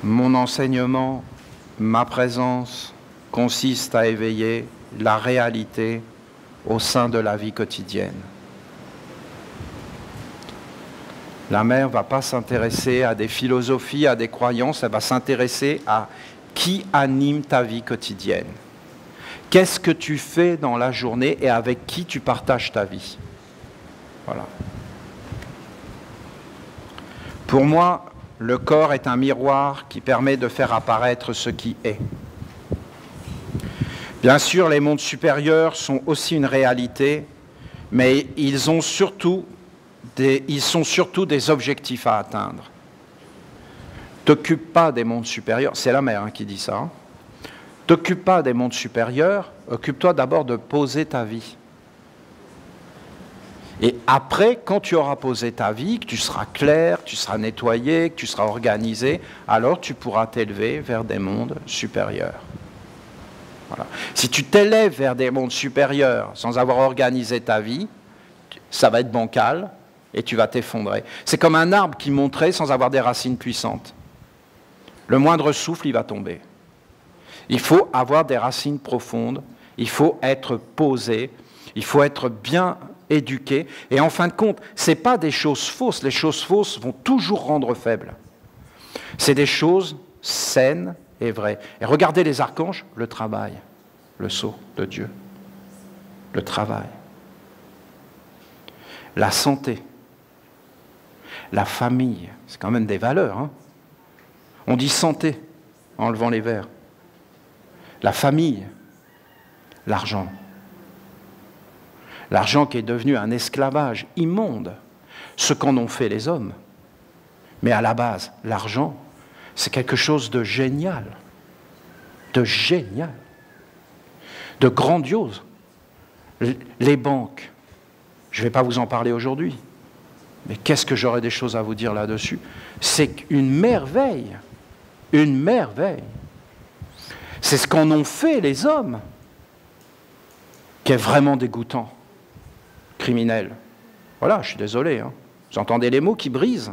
Mon enseignement, ma présence consiste à éveiller la réalité au sein de la vie quotidienne. La mère ne va pas s'intéresser à des philosophies, à des croyances, elle va s'intéresser à qui anime ta vie quotidienne. Qu'est-ce que tu fais dans la journée et avec qui tu partages ta vie? Voilà. Pour moi, le corps est un miroir qui permet de faire apparaître ce qui est. Bien sûr, les mondes supérieurs sont aussi une réalité, mais ils sont surtout des objectifs à atteindre. T'occupe pas des mondes supérieurs, c'est la mère qui dit ça, hein. T'occupe pas des mondes supérieurs, occupe-toi d'abord de poser ta vie. Et après, quand tu auras posé ta vie, que tu seras clair, que tu seras nettoyé, que tu seras organisé, alors tu pourras t'élever vers des mondes supérieurs. Voilà. Si tu t'élèves vers des mondes supérieurs sans avoir organisé ta vie, ça va être bancal et tu vas t'effondrer. C'est comme un arbre qui monterait sans avoir des racines puissantes. Le moindre souffle, il va tomber. Il faut avoir des racines profondes, il faut être posé, il faut être bien éduqué. Et en fin de compte, ce n'est pas des choses fausses. Les choses fausses vont toujours rendre faible. C'est des choses saines et vraies. Et regardez les archanges, le travail, le sceau de Dieu, le travail, la santé, la famille, c'est quand même des valeurs, hein. On dit santé en levant les verres. La famille, l'argent. L'argent qui est devenu un esclavage immonde, ce qu'en ont fait les hommes. Mais à la base, l'argent, c'est quelque chose de génial, de grandiose. Les banques, je ne vais pas vous en parler aujourd'hui, mais qu'est-ce que j'aurais des choses à vous dire là-dessus? C'est une merveille, une merveille. C'est ce qu'en ont fait les hommes qui est vraiment dégoûtant, criminel. Voilà, je suis désolé, hein. Vous entendez les mots qui brisent,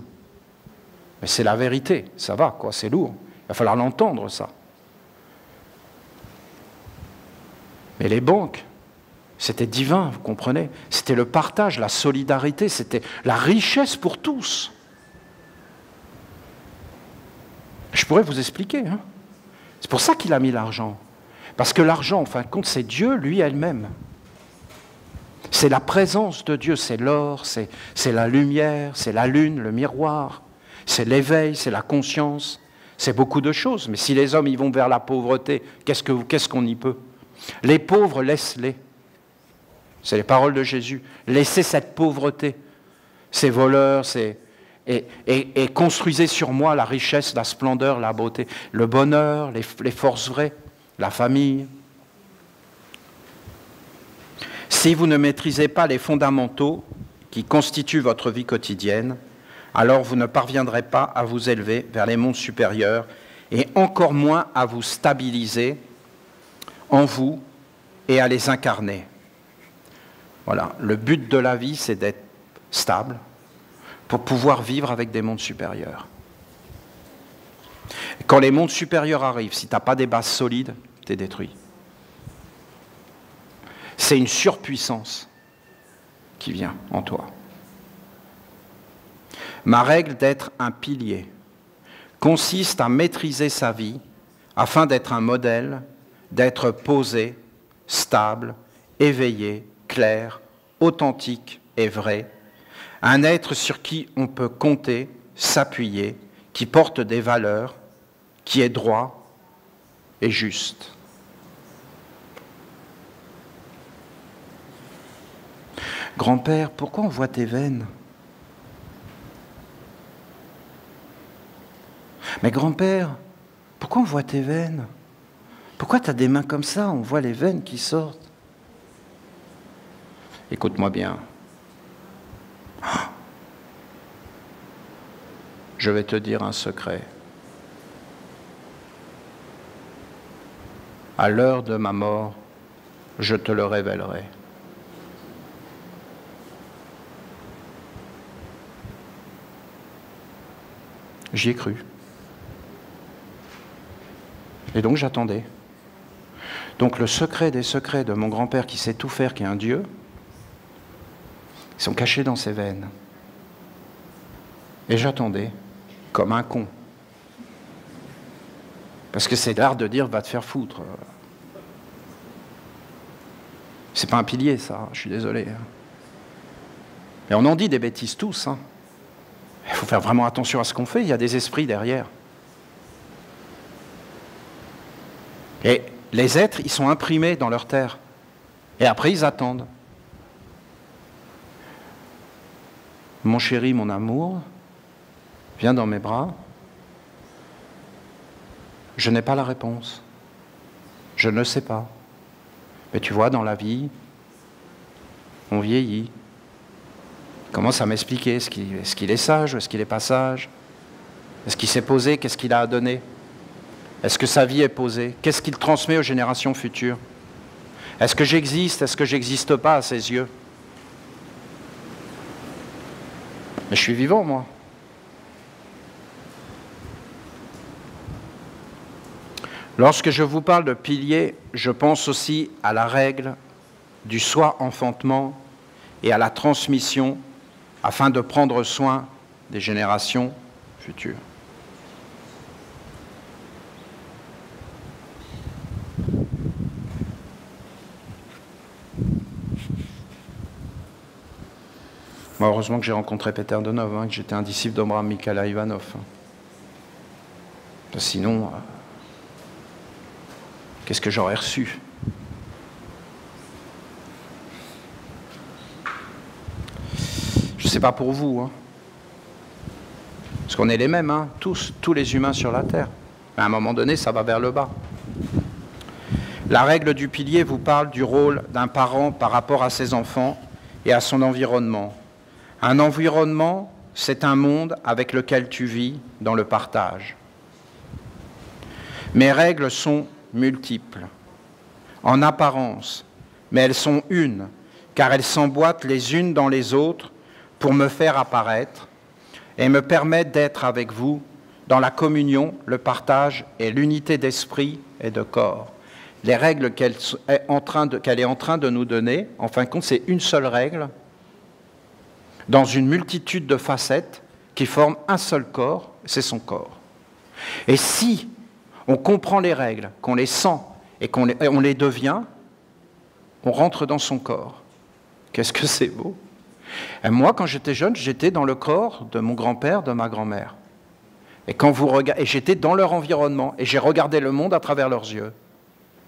mais c'est la vérité, ça va, quoi, c'est lourd. Il va falloir l'entendre, ça. Mais les banques, c'était divin, vous comprenez? C'était le partage, la solidarité, c'était la richesse pour tous. Je pourrais vous expliquer, hein. C'est pour ça qu'il a mis l'argent. Parce que l'argent, en fin de compte, c'est Dieu, lui, elle-même. C'est la présence de Dieu, c'est l'or, c'est la lumière, c'est la lune, le miroir, c'est l'éveil, c'est la conscience, c'est beaucoup de choses. Mais si les hommes y vont vers la pauvreté, qu'est-ce qu'on y peut? Les pauvres, laisse-les. C'est les paroles de Jésus. Laissez cette pauvreté, ces voleurs, et construisez sur moi la richesse, la splendeur, la beauté, le bonheur, les forces vraies, la famille. Si vous ne maîtrisez pas les fondamentaux qui constituent votre vie quotidienne, alors vous ne parviendrez pas à vous élever vers les mondes supérieurs et encore moins à vous stabiliser en vous et à les incarner. Voilà, le but de la vie, c'est d'être stable pour pouvoir vivre avec des mondes supérieurs. Et quand les mondes supérieurs arrivent, si tu n'as pas des bases solides, tu es détruit. C'est une surpuissance qui vient en toi. Ma règle d'être un pilier consiste à maîtriser sa vie afin d'être un modèle, d'être posé, stable, éveillé, clair, authentique et vrai, un être sur qui on peut compter, s'appuyer, qui porte des valeurs, qui est droit et juste. Grand-père, pourquoi on voit tes veines? Mais grand-père, pourquoi on voit tes veines? Pourquoi tu as des mains comme ça? On voit les veines qui sortent. Écoute-moi bien. Je vais te dire un secret. À l'heure de ma mort, je te le révélerai. J'y ai cru. Et donc j'attendais. Donc le secret des secrets de mon grand-père qui sait tout faire, qui est un Dieu, ils sont cachés dans ses veines. Et j'attendais, comme un con. Parce que c'est l'art de dire, va te faire foutre. C'est pas un pilier, ça, je suis désolé. Et on en dit des bêtises tous. Hein. Il faut faire vraiment attention à ce qu'on fait, il y a des esprits derrière. Et les êtres, ils sont imprimés dans leur terre. Et après, ils attendent. Mon chéri, mon amour, viens dans mes bras. Je n'ai pas la réponse. Je ne sais pas. Mais tu vois, dans la vie, on vieillit. Il commence à m'expliquer, est-ce qu'il est sage ou est-ce qu'il n'est pas sage? Est-ce qu'il s'est posé? Qu'est-ce qu'il a à donner? Est-ce que sa vie est posée? Qu'est-ce qu'il transmet aux générations futures? Est-ce que j'existe? Est-ce que j'existe pas à ses yeux? Mais je suis vivant, moi. Lorsque je vous parle de piliers, je pense aussi à la règle du soi-enfantement et à la transmission afin de prendre soin des générations futures. Moi, heureusement que j'ai rencontré Peter Donov, hein, que j'étais un disciple d'Abraham Mikhaïla Ivanov. Sinon, qu'est-ce que j'aurais reçu? Je ne sais pas pour vous, hein. Parce qu'on est les mêmes, hein, tous les humains sur la Terre. Mais à un moment donné, ça va vers le bas. La règle du pilier vous parle du rôle d'un parent par rapport à ses enfants et à son environnement. Un environnement, c'est un monde avec lequel tu vis dans le partage. Mes règles sont multiples, en apparence, mais elles sont une, car elles s'emboîtent les unes dans les autres pour me faire apparaître et me permettent d'être avec vous dans la communion, le partage et l'unité d'esprit et de corps. Les règles qu'elle est en train de nous donner, en fin de compte, c'est une seule règle dans une multitude de facettes qui forment un seul corps, c'est son corps. Et si on comprend les règles, qu'on les sent et qu'on les devient, on rentre dans son corps. Qu'est-ce que c'est beau! Et moi, quand j'étais jeune, j'étais dans le corps de mon grand-père, de ma grand-mère. Et j'étais dans leur environnement, et j'ai regardé le monde à travers leurs yeux.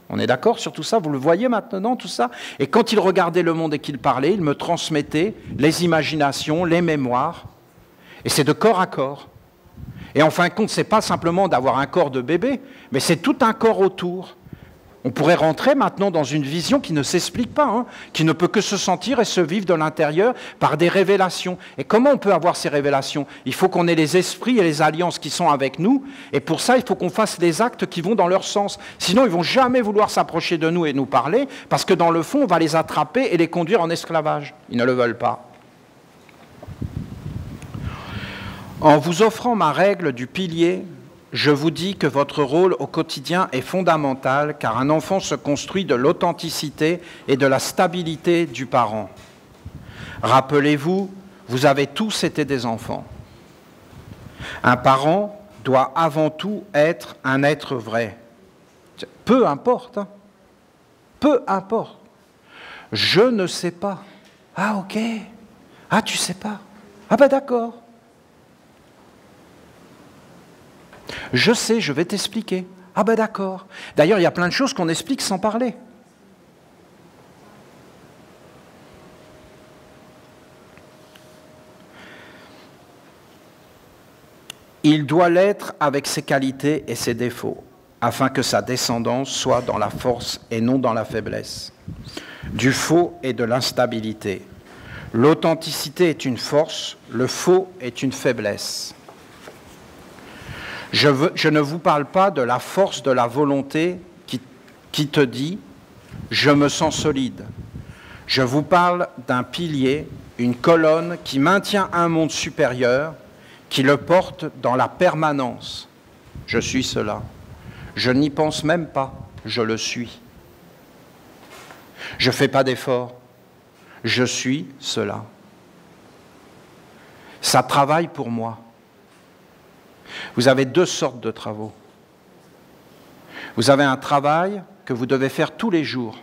On est d'accord sur tout ça? Vous le voyez maintenant, tout ça? Et quand ils regardaient le monde et qu'ils parlaient, ils me transmettaient les imaginations, les mémoires. Et c'est de corps à corps. Et en fin de compte, ce n'est pas simplement d'avoir un corps de bébé, mais c'est tout un corps autour. On pourrait rentrer maintenant dans une vision qui ne s'explique pas, hein, qui ne peut que se sentir et se vivre de l'intérieur par des révélations. Et comment on peut avoir ces révélations? Il faut qu'on ait les esprits et les alliances qui sont avec nous, et pour ça, il faut qu'on fasse des actes qui vont dans leur sens. Sinon, ils ne vont jamais vouloir s'approcher de nous et nous parler, parce que dans le fond, on va les attraper et les conduire en esclavage. Ils ne le veulent pas. En vous offrant ma règle du pilier, je vous dis que votre rôle au quotidien est fondamental, car un enfant se construit de l'authenticité et de la stabilité du parent. Rappelez-vous, vous avez tous été des enfants. Un parent doit avant tout être un être vrai. Peu importe, hein. Peu importe. Je ne sais pas. Ah ok. Ah tu sais pas. Ah ben d'accord. Je sais, je vais t'expliquer. Ah ben d'accord. D'ailleurs, il y a plein de choses qu'on explique sans parler. Il doit l'être avec ses qualités et ses défauts, afin que sa descendance soit dans la force et non dans la faiblesse, du faux et de l'instabilité. L'authenticité est une force, le faux est une faiblesse. Je ne vous parle pas de la force de la volonté qui te dit « je me sens solide ». Je vous parle d'un pilier, une colonne qui maintient un monde supérieur, qui le porte dans la permanence. Je suis cela. Je n'y pense même pas, je le suis. Je ne fais pas d'effort, je suis cela. Ça travaille pour moi. Vous avez deux sortes de travaux. Vous avez un travail que vous devez faire tous les jours.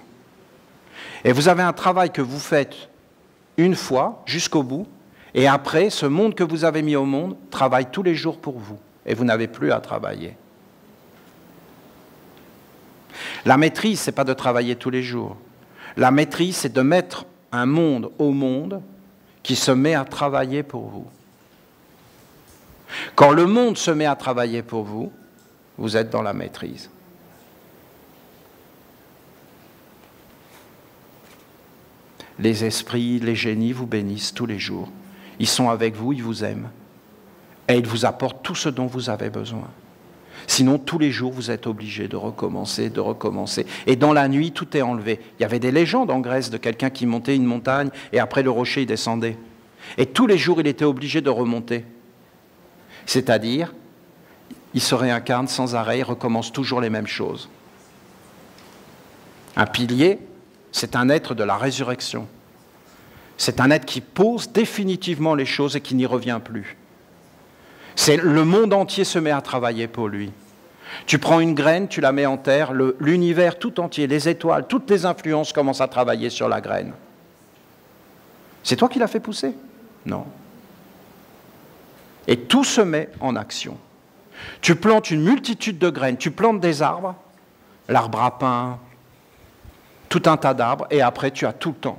Et vous avez un travail que vous faites une fois, jusqu'au bout, et après, ce monde que vous avez mis au monde travaille tous les jours pour vous, et vous n'avez plus à travailler. La maîtrise, ce n'est pas de travailler tous les jours. La maîtrise, c'est de mettre un monde au monde qui se met à travailler pour vous. Quand le monde se met à travailler pour vous, vous êtes dans la maîtrise. Les esprits, les génies vous bénissent tous les jours. Ils sont avec vous, ils vous aiment. Et ils vous apportent tout ce dont vous avez besoin. Sinon, tous les jours, vous êtes obligé de recommencer, de recommencer. Et dans la nuit, tout est enlevé. Il y avait des légendes en Grèce de quelqu'un qui montait une montagne et après le rocher, il descendait. Et tous les jours, il était obligé de remonter. C'est-à-dire, il se réincarne sans arrêt, il recommence toujours les mêmes choses. Un pilier, c'est un être de la résurrection. C'est un être qui pose définitivement les choses et qui n'y revient plus. Le monde entier se met à travailler pour lui. Tu prends une graine, tu la mets en terre, l'univers tout entier, les étoiles, toutes les influences commencent à travailler sur la graine. C'est toi qui l'as fait pousser? Non. Et tout se met en action. Tu plantes une multitude de graines, tu plantes des arbres, l'arbre à pain, tout un tas d'arbres, et après tu as tout le temps.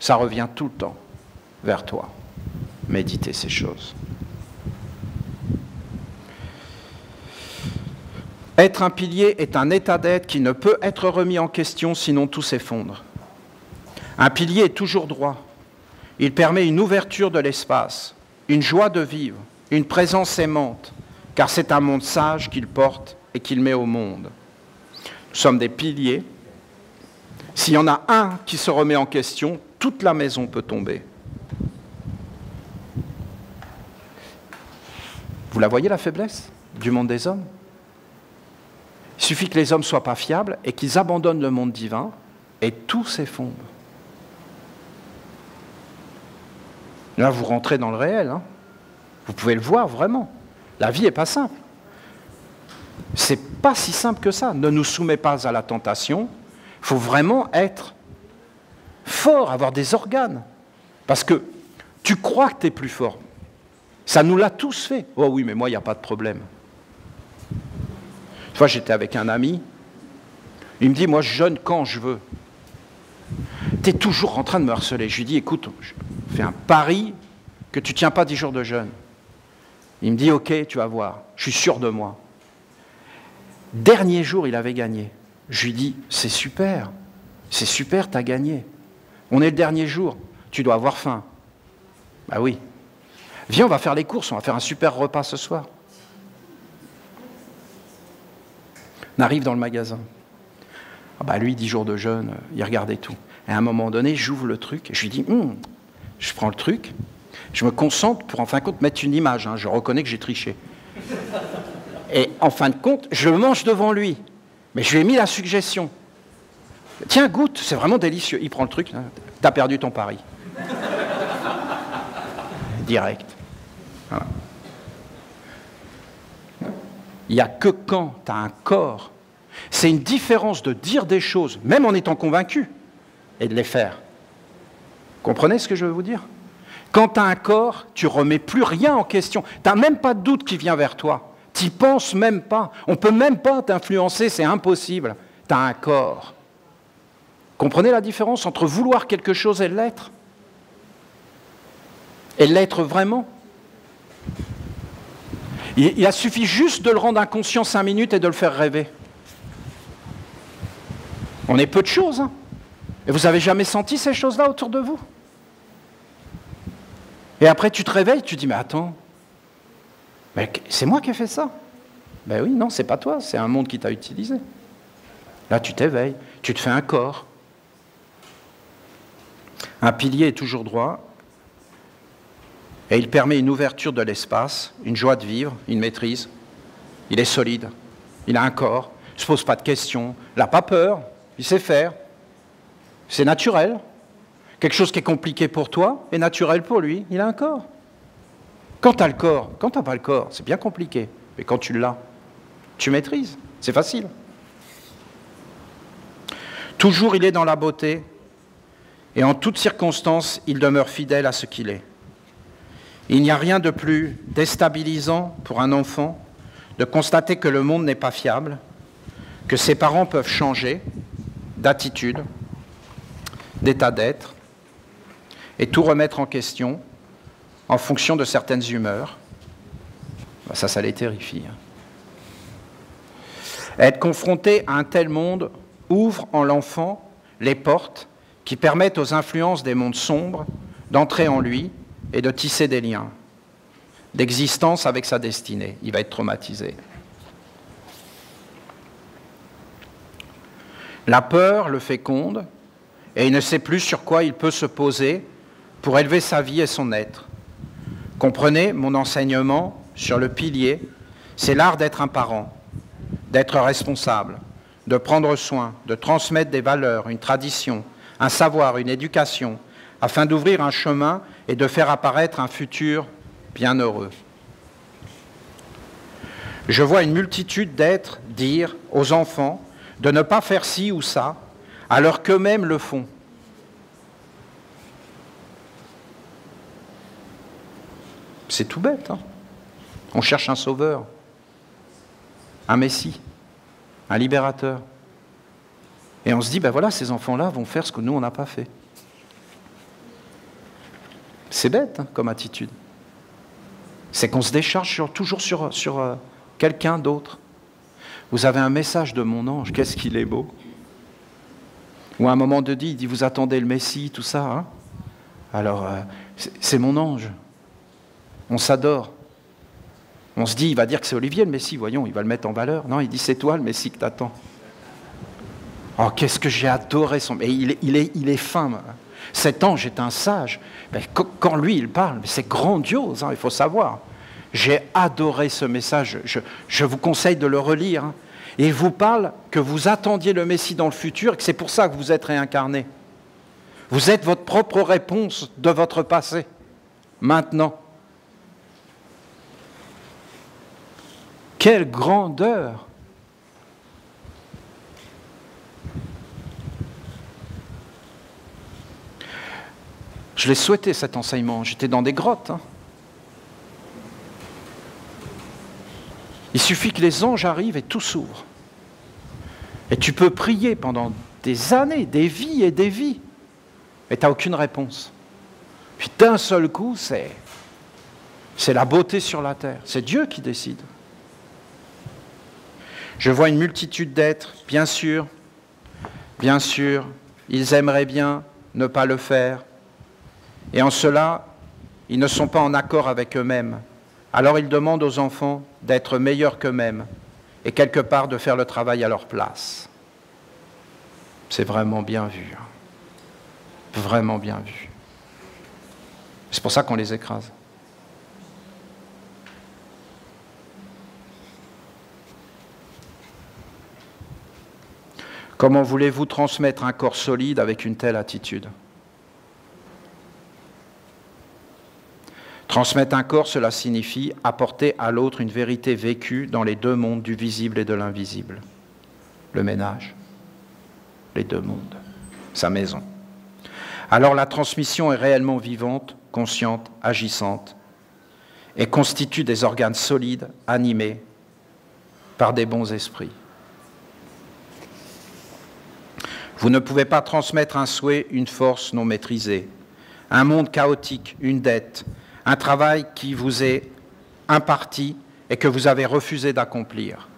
Ça revient tout le temps vers toi. Méditez ces choses. Être un pilier est un état d'être qui ne peut être remis en question, sinon tout s'effondre. Un pilier est toujours droit. Il permet une ouverture de l'espace, une joie de vivre, une présence aimante, car c'est un monde sage qu'il porte et qu'il met au monde. Nous sommes des piliers. S'il y en a un qui se remet en question, toute la maison peut tomber. Vous la voyez, la faiblesse du monde des hommes? Il suffit que les hommes ne soient pas fiables et qu'ils abandonnent le monde divin et tout s'effondre. Là, vous rentrez dans le réel. Hein. Vous pouvez le voir vraiment. La vie n'est pas simple. C'est pas si simple que ça. Ne nous soumets pas à la tentation. Il faut vraiment être fort, avoir des organes. Parce que tu crois que tu es plus fort. Ça nous l'a tous fait. Oh oui, mais moi, il n'y a pas de problème. Une fois, j'étais avec un ami. Il me dit, moi, je jeûne quand je veux. Tu es toujours en train de me harceler. Je lui dis, écoute, je fais un pari que tu ne tiens pas 10 jours de jeûne. Il me dit, ok, tu vas voir. Je suis sûr de moi. Dernier jour, il avait gagné. Je lui dis, c'est super, tu as gagné. On est le dernier jour, tu dois avoir faim. Bah oui. Viens, on va faire les courses, on va faire un super repas ce soir. On arrive dans le magasin. Ah bah lui, 10 jours de jeûne, il regardait tout. Et à un moment donné, j'ouvre le truc, et je lui dis, je prends le truc, je me concentre pour en fin de compte mettre une image, hein, je reconnais que j'ai triché. Et en fin de compte, je le mange devant lui. Mais je lui ai mis la suggestion. Tiens, goûte, c'est vraiment délicieux. Il prend le truc, t'as perdu ton pari. Direct. Voilà. Il n'y a que quand tu as un corps. C'est une différence de dire des choses, même en étant convaincu, et de les faire. Comprenez ce que je veux vous dire? Quand tu as un corps, tu ne remets plus rien en question. Tu n'as même pas de doute qui vient vers toi. Tu n'y penses même pas. On ne peut même pas t'influencer, c'est impossible. Tu as un corps. Comprenez la différence entre vouloir quelque chose et l'être? Et l'être vraiment? Il a suffi juste de le rendre inconscient 5 minutes et de le faire rêver. On est peu de choses, hein. Et vous avez jamais senti ces choses-là autour de vous? Et après tu te réveilles, tu te dis, mais attends, mais c'est moi qui ai fait ça? Ben oui, non, c'est pas toi, c'est un monde qui t'a utilisé. Là tu t'éveilles, tu te fais un corps. Un pilier est toujours droit, et il permet une ouverture de l'espace, une joie de vivre, une maîtrise. Il est solide, il a un corps, il ne se pose pas de questions, il n'a pas peur, il sait faire. C'est naturel. Quelque chose qui est compliqué pour toi est naturel pour lui, il a un corps. Quand tu as le corps, quand tu n'as pas le corps, c'est bien compliqué. Mais quand tu l'as, tu maîtrises, c'est facile. Toujours il est dans la beauté, et en toutes circonstances, il demeure fidèle à ce qu'il est. Il n'y a rien de plus déstabilisant pour un enfant de constater que le monde n'est pas fiable, que ses parents peuvent changer d'attitude, d'état d'être, et tout remettre en question en fonction de certaines humeurs. Ça les terrifie. Être confronté à un tel monde ouvre en l'enfant les portes qui permettent aux influences des mondes sombres d'entrer en lui et de tisser des liens d'existence avec sa destinée. Il va être traumatisé. La peur le féconde et il ne sait plus sur quoi il peut se poser pour élever sa vie et son être. Comprenez, mon enseignement sur le pilier, c'est l'art d'être un parent, d'être responsable, de prendre soin, de transmettre des valeurs, une tradition, un savoir, une éducation, afin d'ouvrir un chemin et de faire apparaître un futur bienheureux. Je vois une multitude d'êtres dire aux enfants de ne pas faire ci ou ça, alors qu'eux-mêmes le font. C'est tout bête, hein. On cherche un sauveur, un messie, un libérateur. Et on se dit, ben voilà, ces enfants-là vont faire ce que nous, on n'a pas fait. C'est bête, hein, comme attitude. C'est qu'on se décharge toujours sur quelqu'un d'autre. Vous avez un message de mon ange, qu'est-ce qu'il est beau. Ou à un moment de dit, il dit, vous attendez le Messie, tout ça. Hein. Alors, c'est mon ange. On s'adore. On se dit, il va dire que c'est Olivier le Messie, voyons, il va le mettre en valeur. Non, il dit, c'est toi le Messie que t'attends. Oh, qu'est-ce que j'ai adoré son... Et il est fin. Cet ange est un sage. Ben, quand lui, il parle, c'est grandiose, hein, il faut savoir. J'ai adoré ce message. Je vous conseille de le relire. Hein. Et il vous parle que vous attendiez le Messie dans le futur et que c'est pour ça que vous êtes réincarné. Vous êtes votre propre réponse de votre passé, maintenant. Quelle grandeur! Je l'ai souhaité cet enseignement, j'étais dans des grottes. Hein. Il suffit que les anges arrivent et tout s'ouvre. Et tu peux prier pendant des années, des vies et des vies, mais tu n'as aucune réponse. Puis d'un seul coup, c'est la beauté sur la terre. C'est Dieu qui décide. Je vois une multitude d'êtres, bien sûr, ils aimeraient bien ne pas le faire. Et en cela, ils ne sont pas en accord avec eux-mêmes. Alors ils demandent aux enfants d'être meilleurs qu'eux-mêmes et quelque part de faire le travail à leur place. C'est vraiment bien vu. Vraiment bien vu. C'est pour ça qu'on les écrase. Comment voulez-vous transmettre un corps solide avec une telle attitude ? Transmettre un corps, cela signifie apporter à l'autre une vérité vécue dans les deux mondes du visible et de l'invisible. Le ménage, les deux mondes, sa maison. Alors la transmission est réellement vivante, consciente, agissante, et constitue des organes solides, animés par des bons esprits. Vous ne pouvez pas transmettre un souhait, une force non maîtrisée, un monde chaotique, une dette, un travail qui vous est imparti et que vous avez refusé d'accomplir.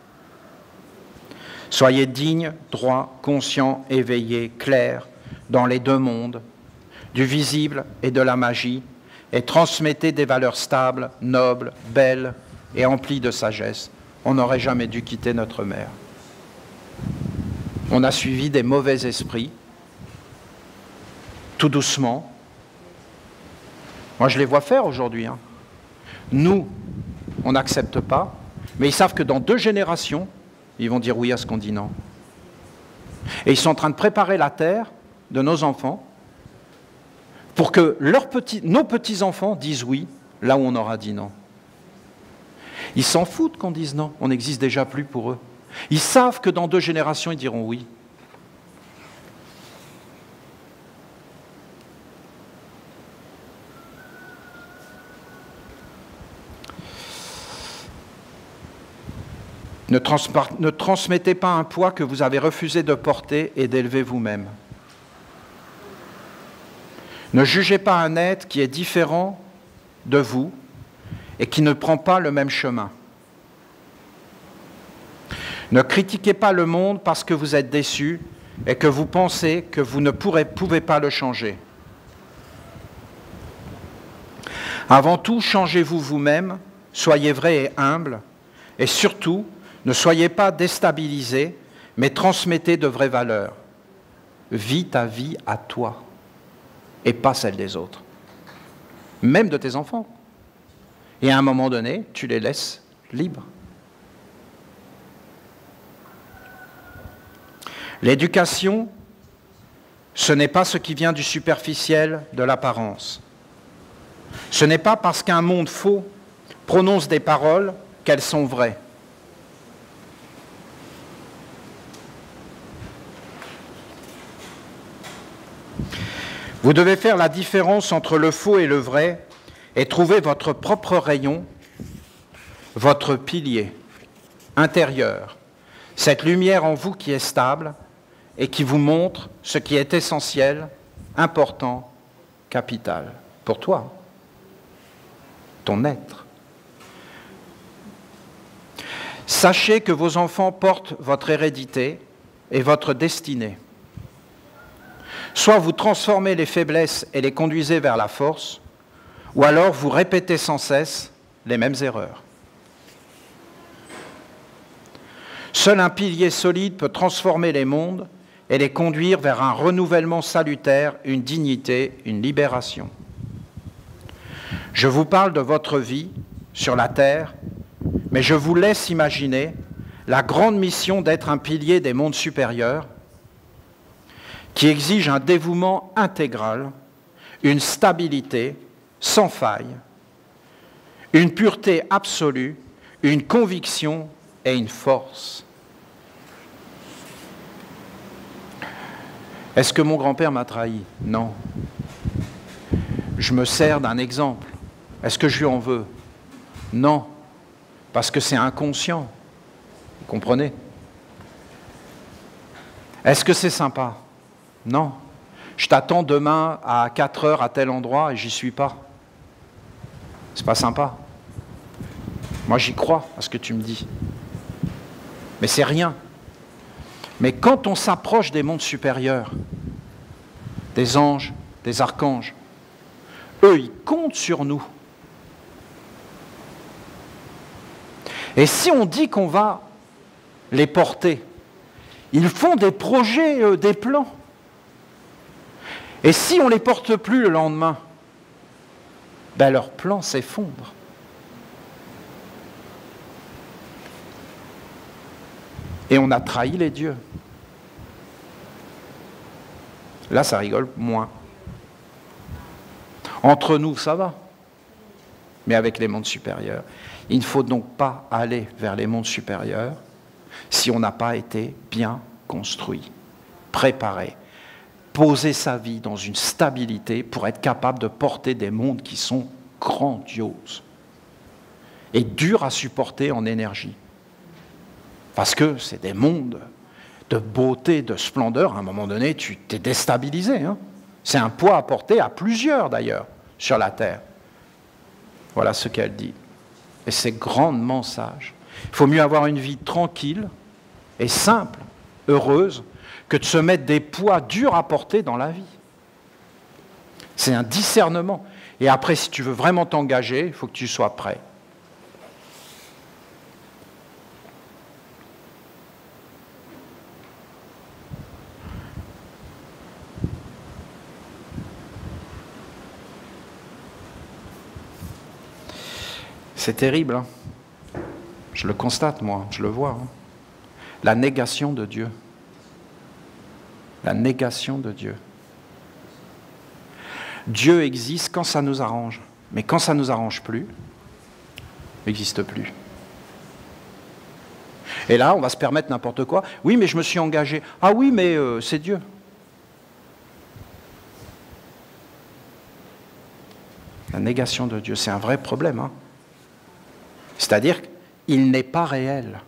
Soyez dignes, droits, conscients, éveillés, clairs dans les deux mondes, du visible et de la magie, et transmettez des valeurs stables, nobles, belles et emplies de sagesse. On n'aurait jamais dû quitter notre mère. On a suivi des mauvais esprits, tout doucement. Moi, je les vois faire aujourd'hui. Nous, on n'accepte pas, mais ils savent que dans 2 générations, ils vont dire oui à ce qu'on dit non. Et ils sont en train de préparer la terre de nos enfants pour que nos petits-enfants disent oui là où on aura dit non. Ils s'en foutent qu'on dise non, on n'existe déjà plus pour eux. Ils savent que dans 2 générations, ils diront oui. Ne transmettez pas un poids que vous avez refusé de porter et d'élever vous-même. Ne jugez pas un être qui est différent de vous et qui ne prend pas le même chemin. Ne critiquez pas le monde parce que vous êtes déçu et que vous pensez que vous ne pouvez pas le changer. Avant tout, changez-vous vous-même, soyez vrai et humble, et surtout, ne soyez pas déstabilisés, mais transmettez de vraies valeurs. Vis ta vie à toi, et pas celle des autres, même de tes enfants. Et à un moment donné, tu les laisses libres. L'éducation, ce n'est pas ce qui vient du superficiel, de l'apparence. Ce n'est pas parce qu'un monde faux prononce des paroles qu'elles sont vraies. Vous devez faire la différence entre le faux et le vrai et trouver votre propre rayon, votre pilier intérieur, cette lumière en vous qui est stable et qui vous montre ce qui est essentiel, important, capital pour toi, ton être. Sachez que vos enfants portent votre hérédité et votre destinée. Soit vous transformez les faiblesses et les conduisez vers la force, ou alors vous répétez sans cesse les mêmes erreurs. Seul un pilier solide peut transformer les mondes et les conduire vers un renouvellement salutaire, une dignité, une libération. Je vous parle de votre vie sur la terre, mais je vous laisse imaginer la grande mission d'être un pilier des mondes supérieurs qui exige un dévouement intégral, une stabilité sans faille, une pureté absolue, une conviction et une force. Est-ce que mon grand-père m'a trahi? Non. Je me sers d'un exemple. Est-ce que je lui en veux? Non. Parce que c'est inconscient. Vous comprenez? Est-ce que c'est sympa? Non. Je t'attends demain à 4 heures à tel endroit et j'y suis pas. C'est pas sympa. Moi, j'y crois à ce que tu me dis. Mais c'est rien. Mais quand on s'approche des mondes supérieurs, des anges, des archanges, eux, ils comptent sur nous. Et si on dit qu'on va les porter, ils font des projets, des plans. Et si on ne les porte plus le lendemain, ben leur plan s'effondre. Et on a trahi les dieux. Là, ça rigole moins. Entre nous, ça va. Mais avec les mondes supérieurs, il ne faut donc pas aller vers les mondes supérieurs si on n'a pas été bien construit, préparé, poser sa vie dans une stabilité pour être capable de porter des mondes qui sont grandioses et durs à supporter en énergie. Parce que c'est des mondes de beauté, de splendeur. À un moment donné, tu t'es déstabilisé. Hein. C'est un poids à porter à plusieurs, d'ailleurs, sur la Terre. Voilà ce qu'elle dit. Et c'est grandement sage. Il faut mieux avoir une vie tranquille et simple, heureuse, que de se mettre des poids durs à porter dans la vie. C'est un discernement. Et après, si tu veux vraiment t'engager, il faut que tu sois prêt. C'est terrible, hein. Je le constate, moi, je le vois. Hein. La négation de Dieu. La négation de Dieu. Dieu existe quand ça nous arrange, mais quand ça ne nous arrange plus, il n'existe plus. Et là, on va se permettre n'importe quoi. Oui, mais je me suis engagé. Ah oui, mais c'est Dieu. La négation de Dieu, c'est un vrai problème, hein. C'est-à-dire qu'il n'est pas réel.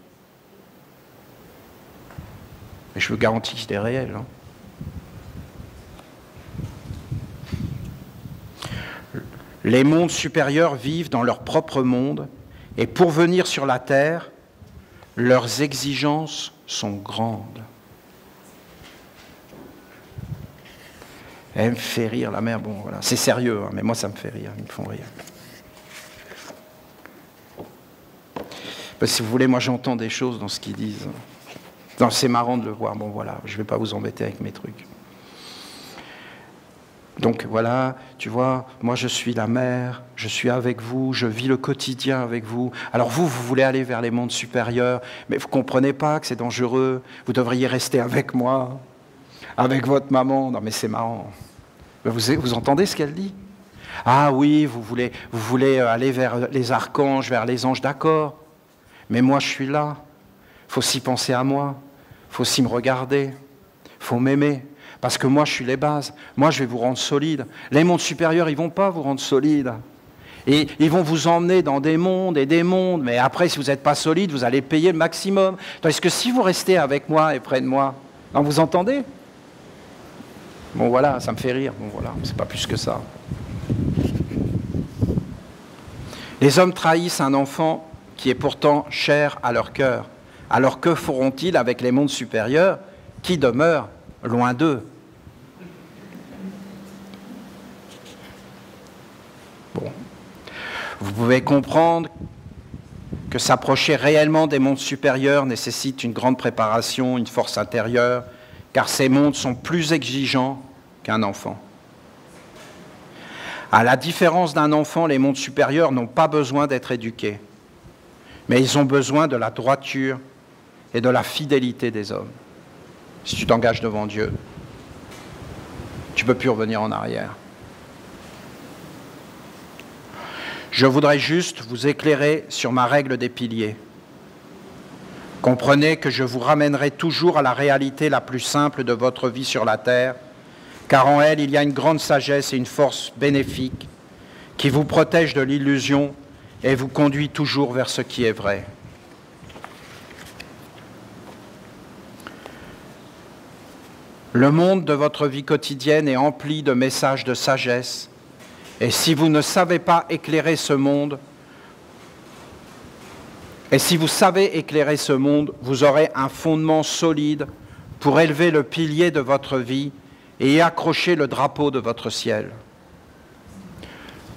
Et je vous garantis qu'il est réel. Hein. Les mondes supérieurs vivent dans leur propre monde, et pour venir sur la terre, leurs exigences sont grandes. Elle me fait rire, la mère, bon voilà, c'est sérieux, hein, mais moi ça me fait rire, ils me font rire. Si vous voulez, moi j'entends des choses dans ce qu'ils disent. Non, c'est marrant de le voir. Bon voilà, je ne vais pas vous embêter avec mes trucs. Donc voilà, tu vois, moi je suis la mère, je suis avec vous, je vis le quotidien avec vous. Alors vous voulez aller vers les mondes supérieurs, mais vous ne comprenez pas que c'est dangereux. Vous devriez rester avec moi, avec votre maman. Non mais c'est marrant. Vous entendez ce qu'elle dit? Ah oui, vous voulez aller vers les archanges, vers les anges, d'accord. Mais moi, je suis là. Il faut aussi penser à moi. Il faut aussi me regarder. Il faut m'aimer. Parce que moi, je suis les bases. Moi, je vais vous rendre solide. Les mondes supérieurs, ils ne vont pas vous rendre solide. Et ils vont vous emmener dans des mondes et des mondes. Mais après, si vous n'êtes pas solide, vous allez payer le maximum. Tandis que si vous restez avec moi et près de moi, non, vous entendez? Bon, voilà, ça me fait rire. Bon, voilà, c'est pas plus que ça. Les hommes trahissent un enfant qui est pourtant cher à leur cœur. Alors que feront-ils avec les mondes supérieurs qui demeurent loin d'eux? Bon. Vous pouvez comprendre que s'approcher réellement des mondes supérieurs nécessite une grande préparation, une force intérieure, car ces mondes sont plus exigeants qu'un enfant. À la différence d'un enfant, les mondes supérieurs n'ont pas besoin d'être éduqués. Mais ils ont besoin de la droiture et de la fidélité des hommes. Si tu t'engages devant Dieu, tu ne peux plus revenir en arrière. Je voudrais juste vous éclairer sur ma règle des piliers. Comprenez que je vous ramènerai toujours à la réalité la plus simple de votre vie sur la terre, car en elle, il y a une grande sagesse et une force bénéfique qui vous protège de l'illusion et vous conduit toujours vers ce qui est vrai. Le monde de votre vie quotidienne est empli de messages de sagesse, et si vous ne savez pas éclairer ce monde, et si vous savez éclairer ce monde, vous aurez un fondement solide pour élever le pilier de votre vie et y accrocher le drapeau de votre ciel.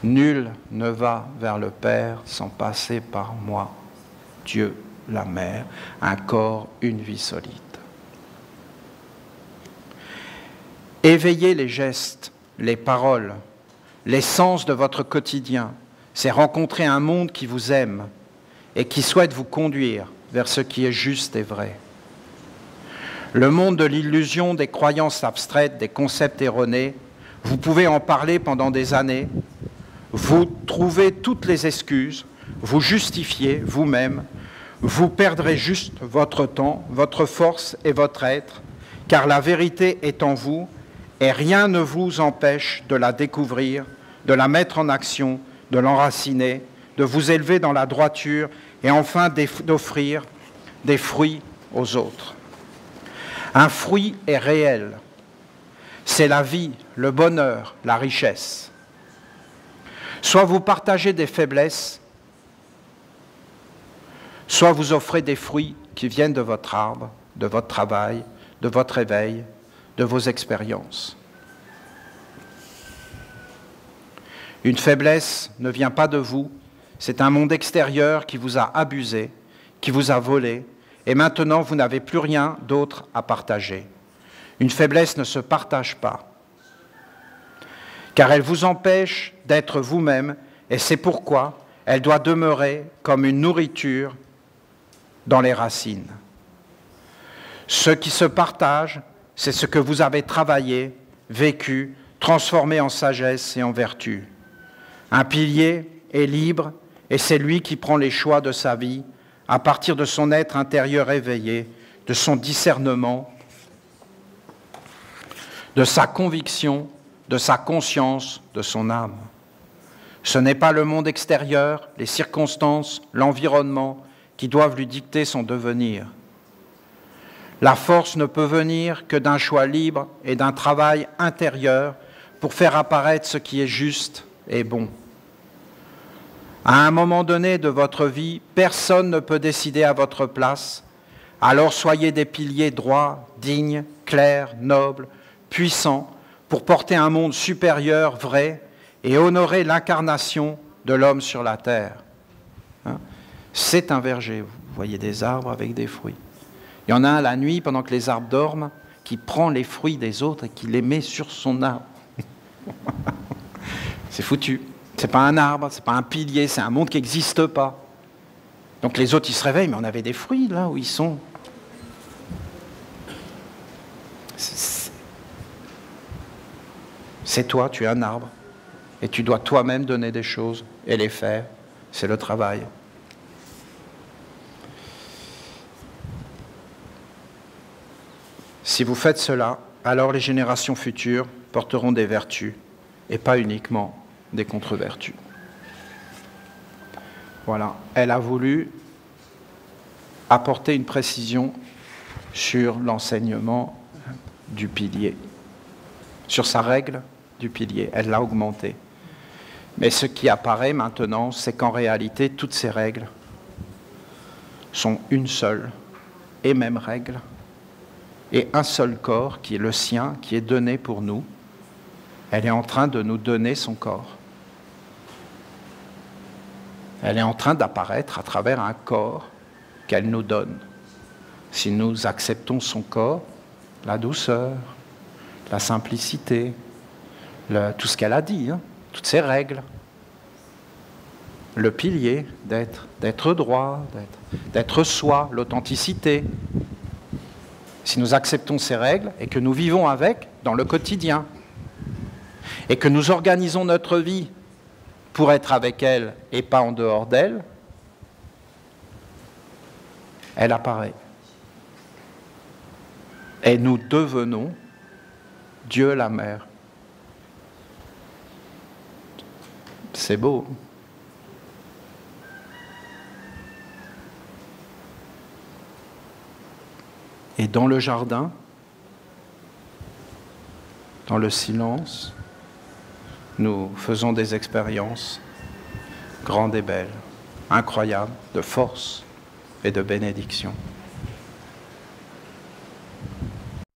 Nul ne va vers le Père sans passer par moi, Dieu, la Mère, un corps, une vie solide. Éveillez les gestes, les paroles, l'essence de votre quotidien. C'est rencontrer un monde qui vous aime et qui souhaite vous conduire vers ce qui est juste et vrai. Le monde de l'illusion, des croyances abstraites, des concepts erronés, vous pouvez en parler pendant des années, vous trouvez toutes les excuses, vous justifiez vous-même, vous perdrez juste votre temps, votre force et votre être, car la vérité est en vous et rien ne vous empêche de la découvrir, de la mettre en action, de l'enraciner, de vous élever dans la droiture et enfin d'offrir des fruits aux autres. Un fruit est réel, c'est la vie, le bonheur, la richesse. Soit vous partagez des faiblesses, soit vous offrez des fruits qui viennent de votre arbre, de votre travail, de votre éveil, de vos expériences. Une faiblesse ne vient pas de vous, c'est un monde extérieur qui vous a abusé, qui vous a volé, et maintenant vous n'avez plus rien d'autre à partager. Une faiblesse ne se partage pas, car elle vous empêche d'être vous-même, et c'est pourquoi elle doit demeurer comme une nourriture dans les racines. Ce qui se partage, c'est ce que vous avez travaillé, vécu, transformé en sagesse et en vertu. Un pilier est libre et c'est lui qui prend les choix de sa vie à partir de son être intérieur éveillé, de son discernement, de sa conviction, de sa conscience, de son âme. Ce n'est pas le monde extérieur, les circonstances, l'environnement qui doivent lui dicter son devenir. La force ne peut venir que d'un choix libre et d'un travail intérieur pour faire apparaître ce qui est juste et bon. À un moment donné de votre vie, personne ne peut décider à votre place. Alors soyez des piliers droits, dignes, clairs, nobles, puissants, pour porter un monde supérieur, vrai, et honorer l'incarnation de l'homme sur la terre. C'est un verger, vous voyez des arbres avec des fruits. Il y en a un la nuit, pendant que les arbres dorment, qui prend les fruits des autres et qui les met sur son arbre. C'est foutu. C'est pas un arbre, c'est pas un pilier, c'est un monde qui n'existe pas. Donc les autres, ils se réveillent, mais on avait des fruits là où ils sont. C'est toi, tu es un arbre. Et tu dois toi-même donner des choses et les faire. C'est le travail. Si vous faites cela, alors les générations futures porteront des vertus et pas uniquement des contre-vertus. Voilà, elle a voulu apporter une précision sur l'enseignement du pilier, sur sa règle du pilier. Elle l'a augmenté. Mais ce qui apparaît maintenant, c'est qu'en réalité, toutes ces règles sont une seule et même règle, et un seul corps qui est le sien, qui est donné pour nous. Elle est en train de nous donner son corps. Elle est en train d'apparaître à travers un corps qu'elle nous donne. Si nous acceptons son corps, la douceur, la simplicité, tout ce qu'elle a dit, toutes ces règles, le pilier d'être droit, d'être soi, l'authenticité. Si nous acceptons ces règles et que nous vivons avec dans le quotidien, et que nous organisons notre vie pour être avec elle et pas en dehors d'elle, elle apparaît. Et nous devenons Dieu la Mère. C'est beau. Et dans le jardin, dans le silence, nous faisons des expériences grandes et belles, incroyables, de force et de bénédiction.